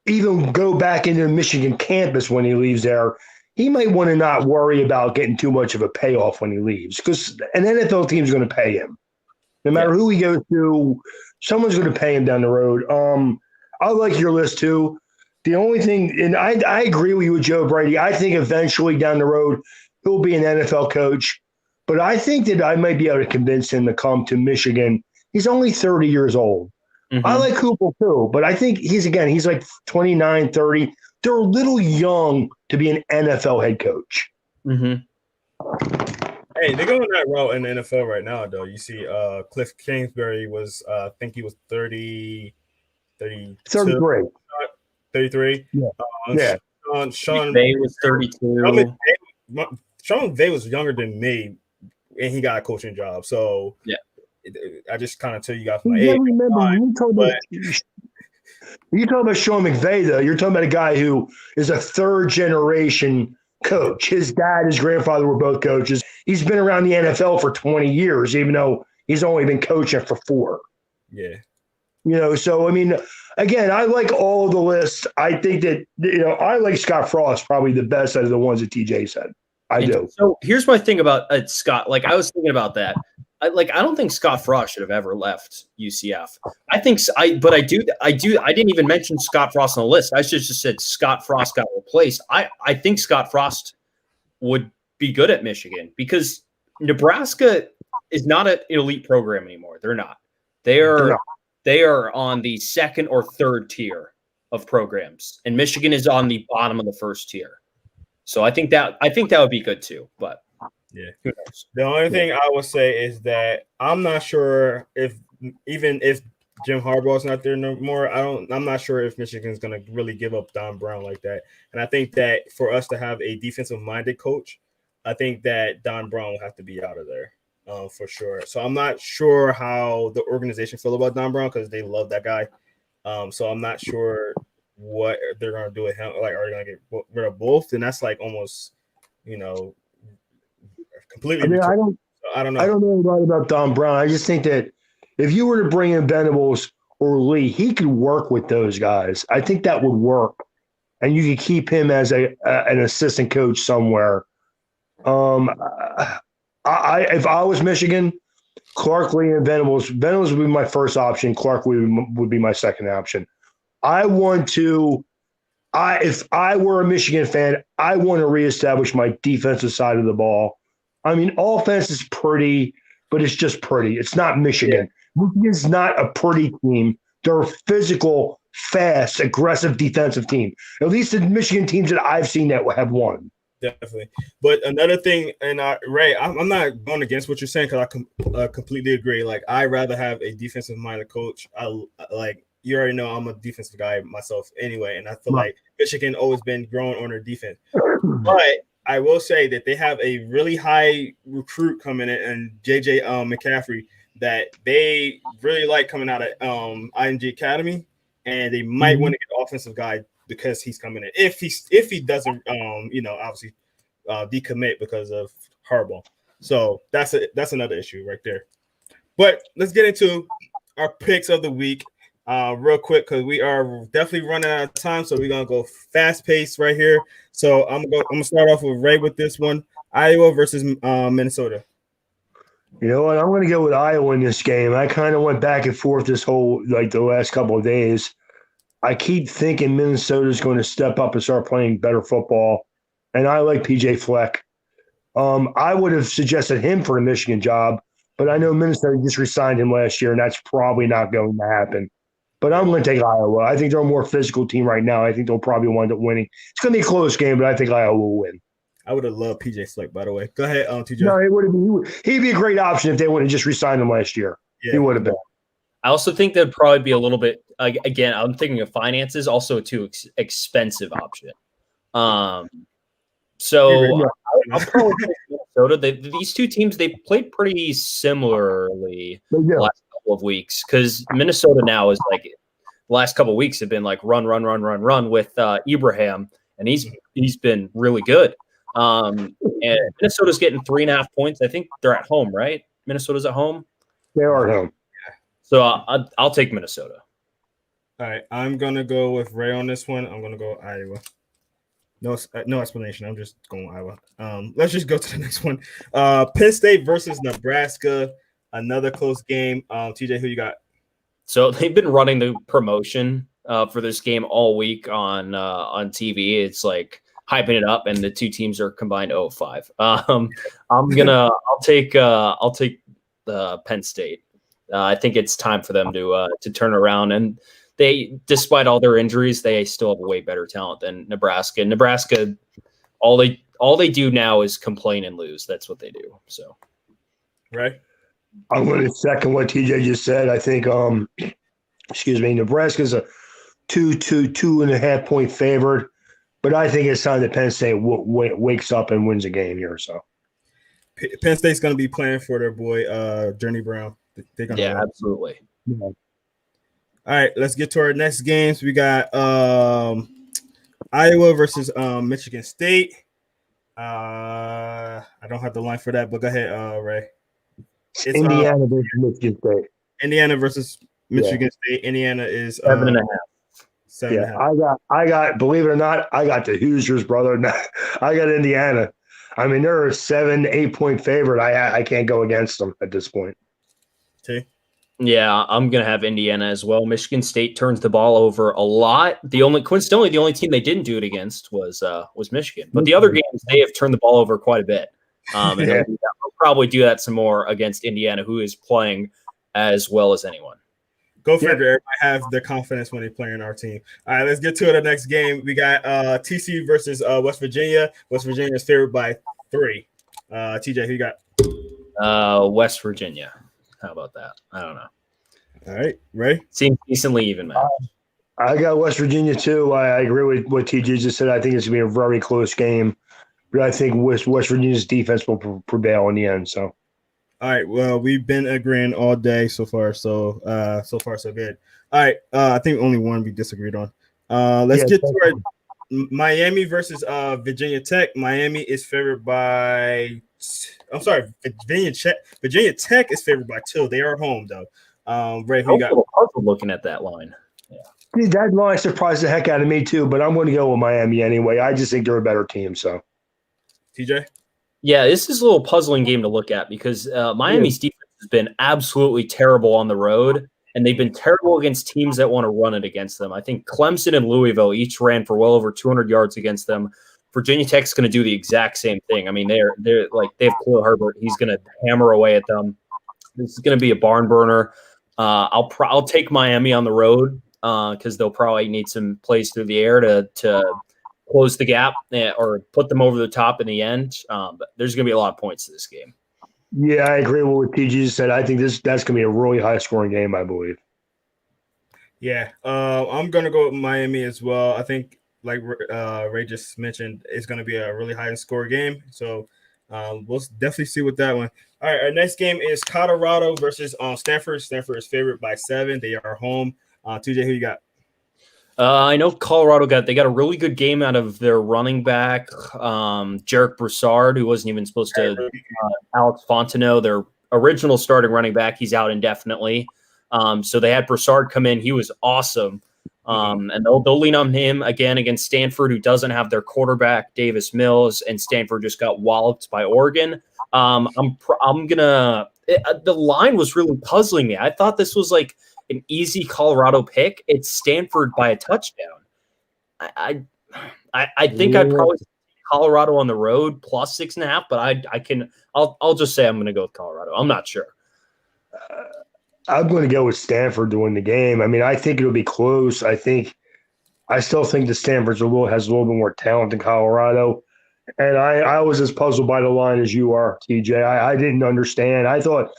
even go back into the Michigan campus when he leaves there, he might want to not worry about getting too much of a payoff when he leaves, because an NFL team is going to pay him, no matter who he goes to. Someone's going to pay him down the road. I like your list too. The only thing, and I agree with you with Joe Brady. I think eventually down the road he'll be an NFL coach. But I think that I might be able to convince him to come to Michigan. He's only 30 years old. Mm-hmm. I like Cooper too, but I think he's like 29, 30. They're a little young to be an NFL head coach. Mm-hmm. Hey, they're going that route in the NFL right now, though. You see Cliff Kingsbury was, I think he was 33. 33? Yeah. Sean Bay was 32. Sean Day was younger than me, and he got a coaching job. So I just kind of tell you guys my age. Remember, you talk about Sean McVay, though. You're talking about a guy who is a third-generation coach. His dad, his grandfather were both coaches. He's been around the NFL for 20 years, even though he's only been coaching for 4. Yeah. So, I mean, again, I like all of the lists. I think that, I like Scott Frost probably the best out of the ones that TJ said. I do. So here's my thing about Scott. Like, I was thinking about that. I don't think Scott Frost should have ever left UCF. I didn't even mention Scott Frost on the list. I should have just said Scott Frost got replaced. I think Scott Frost would be good at Michigan, because Nebraska is not an elite program anymore. They're not. They are on the 2nd or 3rd tier of programs, and Michigan is on the bottom of the 1st tier. So I think that would be good too. But yeah, who knows? The only thing I would say is that I'm not sure if Jim Harbaugh's not there no more, I'm not sure if Michigan's going to really give up Don Brown like that. And I think that for us to have a defensive-minded coach, I think that Don Brown will have to be out of there for sure. So I'm not sure how the organization feel about Don Brown, because they love that guy. So I'm not sure what they're going to do with him. Like, are they going to get rid of both? And that's like almost, completely. I mean, I don't know. I don't know a lot about Don Brown. I just think that if you were to bring in Venables or Lee, he could work with those guys. I think that would work, and you could keep him as an assistant coach somewhere. If I was Michigan, Clark Lee and Venables. Venables would be my first option. Clark Lee would be my second option. If I were a Michigan fan, I want to reestablish my defensive side of the ball. I mean, offense is pretty, but it's just pretty. It's not Michigan. Yeah. Michigan's not a pretty team. They're a physical, fast, aggressive defensive team. At least the Michigan teams that I've seen that have won. Definitely. But another thing, and Ray, I'm not going against what you're saying because I completely agree. Like, I'd rather have a defensive-minded coach. You already know I'm a defensive guy myself anyway, and I feel like Michigan always been growing on their defense. But I will say that they have a really high recruit coming in, and JJ McCaffrey, that they really like coming out of IMG Academy, and they might want to get an offensive guy because he's coming in. If he doesn't, obviously decommit because of Harbaugh. So that's another issue right there. But let's get into our picks of the week real quick because we are definitely running out of time. So we're gonna go fast paced right here. So I'm gonna start off with Ray with this one: Iowa versus Minnesota. You know what? I'm going to go with Iowa in this game. I kind of went back and forth the last couple of days. I keep thinking Minnesota's going to step up and start playing better football, and I like PJ Fleck. I would have suggested him for a Michigan job, but I know Minnesota just re-signed him last year, and that's probably not going to happen. But I'm going to take Iowa. I think they're a more physical team right now. I think they'll probably wind up winning. It's going to be a close game, but I think Iowa will win. I would have loved PJ Fleck, by the way. Go ahead, TJ. No, it would have been. He'd be a great option if they would have just re-signed him last year. Yeah. He would have been. I also think that'd probably be a little bit. Again, I'm thinking of finances, also a too expensive option. So I'll probably take Minnesota. These two teams, they played pretty similarly the last couple of weeks because Minnesota now is like the last couple of weeks have been like run with Ibrahim, and he's been really good. And Minnesota's getting 3.5 points. I think they're at home, right? Minnesota's at home. They are at home. So I'll take Minnesota. All right, I'm gonna go with Ray on this one. I'm gonna go Iowa. No explanation. I'm just going Iowa. Let's just go to the next one. Penn State versus Nebraska. Another close game. TJ, who you got? So they've been running the promotion for this game all week on TV. It's like hyping it up, and the two teams are combined 0-5. I'll take the Penn State. I think it's time for them to turn around, and they, despite all their injuries, they still have a way better talent than Nebraska. Nebraska, all they do now is complain and lose. That's what they do. So, right. I'm going to second what TJ just said. I think, Nebraska's a 2.5 point favorite. But I think it's time that Penn State wakes up and wins a game here. So Penn State's going to be playing for their boy, Journey Brown. Yeah, absolutely. Yeah. All right, let's get to our next games. We got Iowa versus Michigan State. I don't have the line for that, but go ahead, Ray. It's Indiana versus Michigan State. Indiana versus Michigan State. Indiana is 7.5. 7.5. I got. Believe it or not, I got the Hoosiers, brother. I got Indiana. I mean, they're a 7-8 point favorite. I can't go against them at this point. Okay. Yeah, I'm gonna have Indiana as well. Michigan State turns the ball over a lot. Coincidentally, the only team they didn't do it against was Michigan. But the other games, they have turned the ball over quite a bit. And they'll probably do that some more against Indiana, who is playing as well as anyone. Go figure. Everybody have the confidence when they play in our team. All right, let's get to the next game. We got TCU versus West Virginia. West Virginia is favored by 3. TJ, who you got? West Virginia. How about that? I don't know. All right, Ray? Seems decently even, man. I got West Virginia, too. I agree with what TJ just said. I think it's going to be a very close game. But I think West Virginia's defense will prevail in the end. So, all right. Well, we've been agreeing all day so far. So far, so good. All right. I think only one we disagreed on. Let's get to it. Miami versus Virginia Tech. Miami is favored by. I'm sorry, Virginia Tech is favored by 2. They are home though. Ray, who you got? I'm looking at that line. Yeah. That line surprised the heck out of me too. But I'm going to go with Miami anyway. I just think they're a better team. So. TJ? Yeah, this is a little puzzling game to look at because Miami's defense has been absolutely terrible on the road, and they've been terrible against teams that want to run it against them. I think Clemson and Louisville each ran for well over 200 yards against them. Virginia Tech's going to do the exact same thing. I mean, they're like they have Khalil Herbert. He's going to hammer away at them. This is going to be a barn burner. I'll take Miami on the road because they'll probably need some plays through the air to close the gap or put them over the top in the end. But there's going to be a lot of points to this game. Yeah, I agree with what PG said. I think that's going to be a really high-scoring game, I believe. Yeah, I'm going to go with Miami as well. I think, like Ray just mentioned, it's going to be a really high-score game. So we'll definitely see with that one. All right, our next game is Colorado versus Stanford. Stanford is favored by 7. They are home. TJ, who you got? I know Colorado got a really good game out of their running back, Jarek Broussard, who wasn't even supposed to. Alex Fontenot, their original starting running back, he's out indefinitely. So they had Broussard come in. He was awesome. And they'll lean on him again against Stanford, who doesn't have their quarterback, Davis Mills, and Stanford just got walloped by Oregon. The line was really puzzling me. I thought this was like an easy Colorado pick. It's Stanford by a touchdown. I think I'd probably Colorado on the road plus 6.5, but I'll just say I'm going to go with Colorado. I'm not sure. I'm going to go with Stanford to win the game. I mean, I think it'll be close. I still think the Stanford has a little bit more talent than Colorado. And I was as puzzled by the line as you are, TJ. I didn't understand. I thought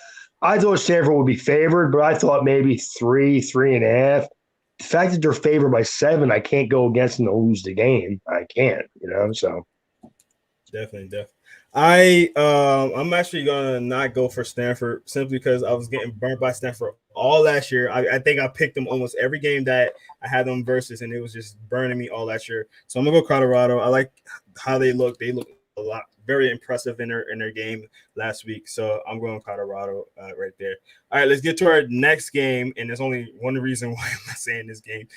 Stanford would be favored, but I thought maybe 3.5. The fact that they're favored by 7, I can't go against them to lose the game. I can't, so. Definitely. I'm actually gonna not go for Stanford simply because I was getting burnt by Stanford all last year. I think I picked them almost every game that I had them versus, and it was just burning me all last year. So I'm gonna go Colorado. I like how they look. They look a lot very impressive in their game last week. So I'm going Colorado right there. All right, let's get to our next game, and there's only one reason why I'm not saying this game.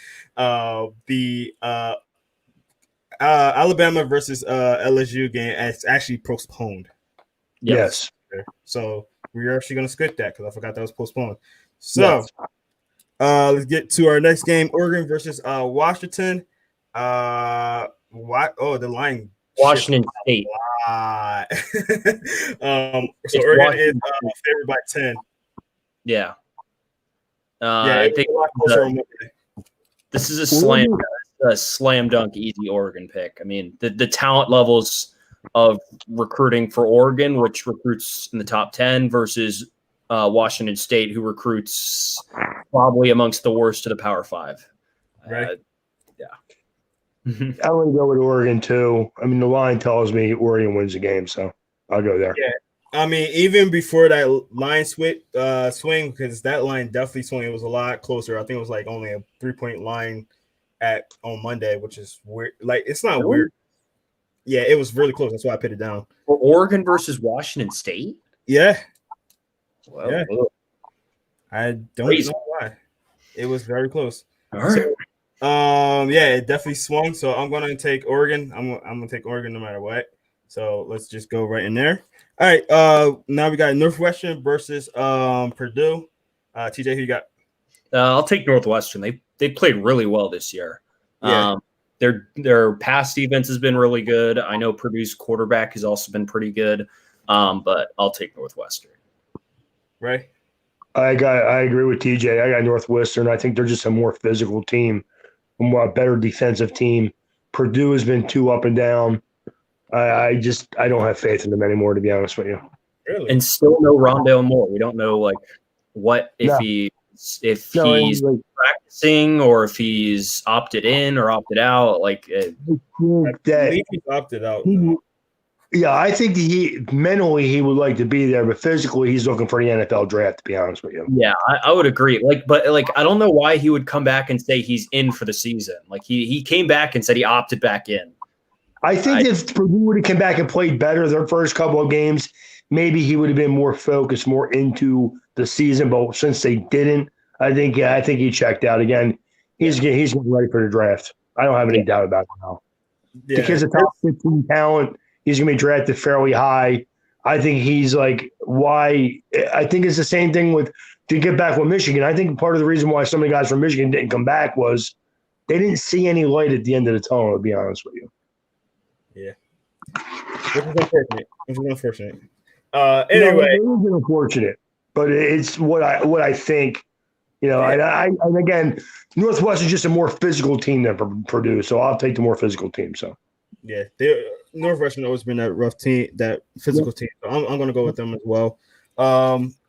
Alabama versus LSU game. It's actually postponed. Yes. So we're actually going to skip that because I forgot that was postponed. So let's get to our next game. Oregon versus Washington. The line. Washington State. So Oregon is favored by 10. Yeah. I think this is a slam dunk easy Oregon pick. I mean, the talent levels of recruiting for Oregon, which recruits in the top 10, versus Washington State, who recruits probably amongst the worst of the Power 5. Right. I'm going to go with Oregon too. I mean, the line tells me Oregon wins the game, so I'll go there. Yeah. I mean, even before that line swing, because that line definitely swung. It was a lot closer. I think it was like only a 3-point line on Monday, which is weird. Like, it's not weird. Yeah, it was really close. That's why I put it down. For Oregon versus Washington State? Yeah. Well, yeah. I don't know why. It was very close. All right. So, it definitely swung. So I'm gonna take Oregon. I'm gonna take Oregon no matter what. So let's just go right in there. All right. Now we got Northwestern versus Purdue. TJ, who you got? I'll take Northwestern. They played really well this year. Yeah. Their pass defense has been really good. I know Purdue's quarterback has also been pretty good. But I'll take Northwestern. Right. I agree with TJ. I got Northwestern. I think they're just a more physical team, a better defensive team. Purdue has been too up and down. I don't have faith in them anymore, to be honest with you. Really? And still no Rondale Moore. We don't know he's practicing or if he's opted in or opted out. I believe he's opted out. Yeah, I think mentally he would like to be there, but physically he's looking for the NFL draft, to be honest with you. Yeah, I would agree. But I don't know why he would come back and say he's in for the season. Like he came back and said he opted back in. I think if Purdue would have come back and played better their first couple of games, maybe he would have been more focused, more into the season. But since they didn't, I think he checked out again. He's getting ready for the draft. I don't have any doubt about it now. Yeah. The kid's a top 15 talent. He's going to be drafted fairly high. I think he's like, why? I think it's the same thing to get back with Michigan. I think part of the reason why so many guys from Michigan didn't come back was they didn't see any light at the end of the tunnel, to be honest with you. Yeah. Which is unfortunate. Anyway. It is unfortunate, but it's what I think. And again, Northwest is just a more physical team than Purdue, so I'll take the more physical team. So, yeah, Northwestern always been that rough team, that physical team. So I'm going to go with them as well.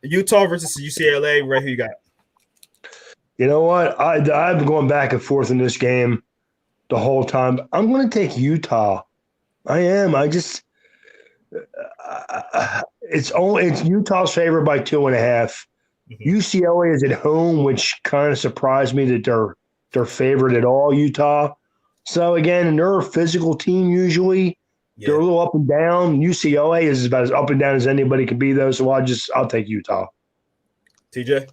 Utah versus UCLA. Right, who you got? You know what? I've been going back and forth in this game the whole time. I'm going to take Utah. I am. It's Utah's favored by 2.5. UCLA is at home, which kind of surprised me that they're favored at all, Utah. So, again, they're a physical team usually. Yeah. They're a little up and down. UCLA is about as up and down as anybody can be, though, so I'll take Utah. TJ?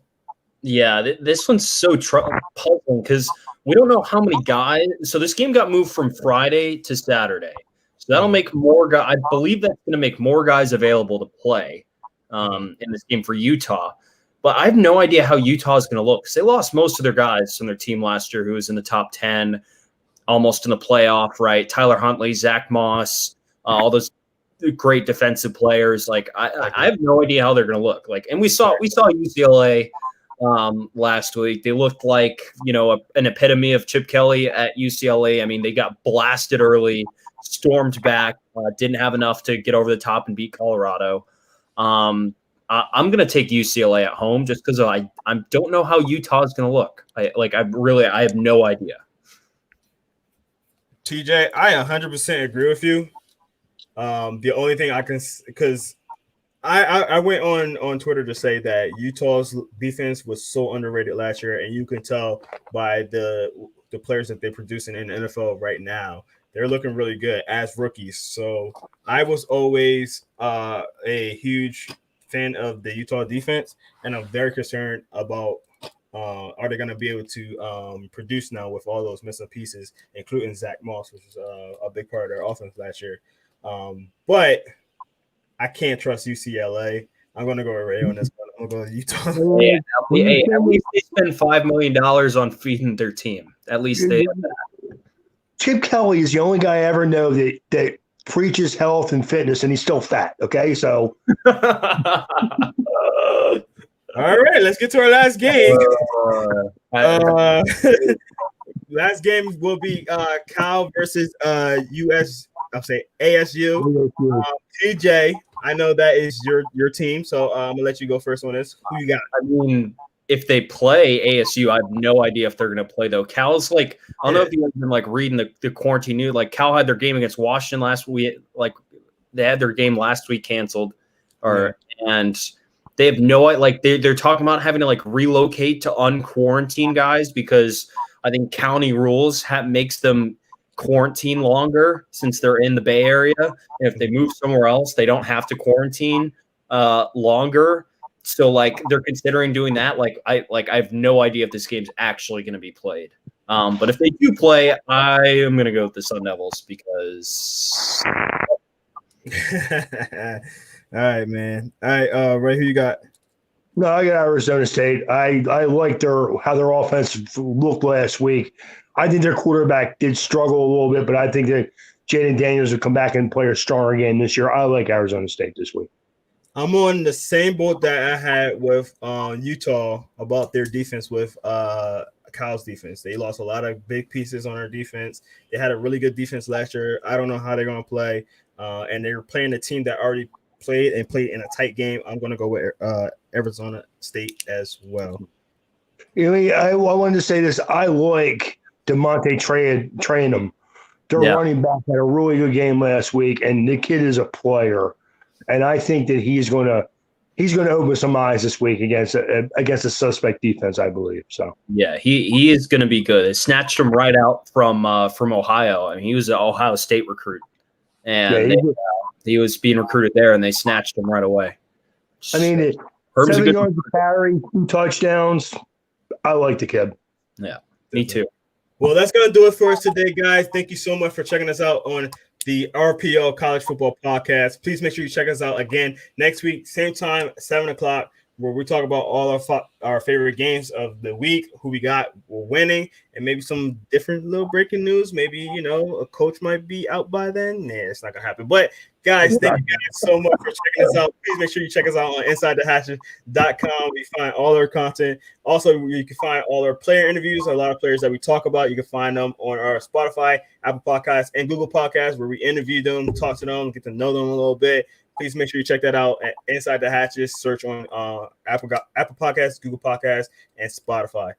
Yeah, this one's so puzzling because we don't know how many guys – so this game got moved from Friday to Saturday. So that'll make more guys – I believe that's going to make more guys available to play in this game for Utah. But I have no idea how Utah is going to look because they lost most of their guys from their team last year who was in the top 10, almost in the playoff, right? Tyler Huntley, Zach Moss, all those great defensive players. Like I have no idea how they're going to look. Like, and we saw UCLA last week. They looked like, an epitome of Chip Kelly at UCLA. I mean, they got blasted early, stormed back, didn't have enough to get over the top and beat Colorado. I'm going to take UCLA at home just because I don't know how Utah is going to look. I have no idea. TJ, I 100% agree with you. The only thing I can – because I went on Twitter to say that Utah's defense was so underrated last year, and you can tell by the players that they're producing in the NFL right now. They're looking really good as rookies. So I was always a huge – fan of the Utah defense, and I'm very concerned about are they going to be able to produce now with all those missing pieces, including Zach Moss, which was a big part of their offense last year. But I can't trust UCLA. I'm going to go with Ray on this one. I'm going to go to Utah. Yeah, at least they spend $5 million on feeding their team. At least they have that. Chip Kelly is the only guy I ever know that preaches health and fitness, and he's still fat. Okay, so all right, let's get to our last game. Last game will be Cal versus ASU. TJ, I know that is your team, so I'm gonna let you go first on this. Who you got? I mean, if they play ASU, I have no idea if they're going to play, though. Cal's like, I don't know if you've been reading the quarantine news. Like, Cal had their game against Washington last week. Like, they had their game last week canceled, and they have they're talking about having to relocate to unquarantine guys because I think county rules makes them quarantine longer since they're in the Bay Area. And if they move somewhere else, they don't have to quarantine longer. So they're considering doing that. I have no idea if this game's actually going to be played. But if they do play, I am going to go with the Sun Devils because. All right, man. All right, Ray, who you got? No, I got Arizona State. I liked how their offense looked last week. I think their quarterback did struggle a little bit, but I think that Jaden Daniels will come back and play a strong game this year. I like Arizona State this week. I'm on the same boat that I had with Utah about their defense with Cal's defense. They lost a lot of big pieces on their defense. They had a really good defense last year. I don't know how they're going to play. And they're playing a team that already played in a tight game. I'm going to go with Arizona State as well. I wanted to say this. I like DeMonte Trayanum. Their running back had a really good game last week, and the kid is a player. And I think that he's going to open some eyes this week against a suspect defense, I believe. So yeah, he is going to be good. They snatched him right out from Ohio. I mean, he was an Ohio State recruit, and he was being recruited there, and they snatched him right away. I mean, 7 yards of carry, 2 touchdowns. I like the kid. Yeah, me too. Well, that's going to do it for us today, guys. Thank you so much for checking us out on the RPO College Football Podcast. Please make sure you check us out again next week, same time, 7:00, where we talk about all our favorite games of the week, who we got winning, and maybe some different little breaking news. Maybe, a coach might be out by then. Nah, it's not going to happen. But, guys, thank you guys so much for checking us out. Please make sure you check us out on InsideTheHatches.com. We find all our content. Also, you can find all our player interviews. A lot of players that we talk about, you can find them on our Spotify, Apple Podcasts, and Google Podcasts, where we interview them, talk to them, get to know them a little bit. Please make sure you check that out at Inside the Hatches. Search on Apple Podcasts, Google Podcasts, and Spotify.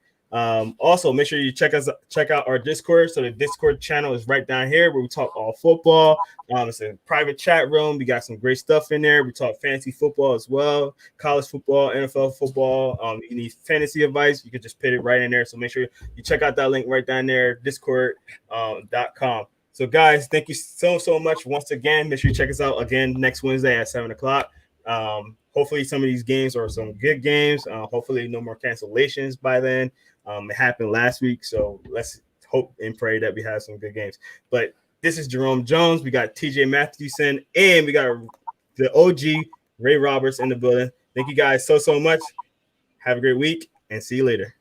Also, make sure you check out our Discord. So the Discord channel is right down here where we talk all football. It's a private chat room. We got some great stuff in there. We talk fantasy football as well, college football, NFL football. You need fantasy advice, you can just put it right in there. So make sure you check out that link right down there, discord.com. So, guys, thank you so much once again. Make sure you check us out again next Wednesday at 7:00. Hopefully, some of these games are some good games. Hopefully, no more cancellations by then. It happened last week, so let's hope and pray that we have some good games. But this is Jerome Jones. We got TJ Mathewson, and we got the OG Ray Roberts in the building. Thank you guys so much. Have a great week, and see you later.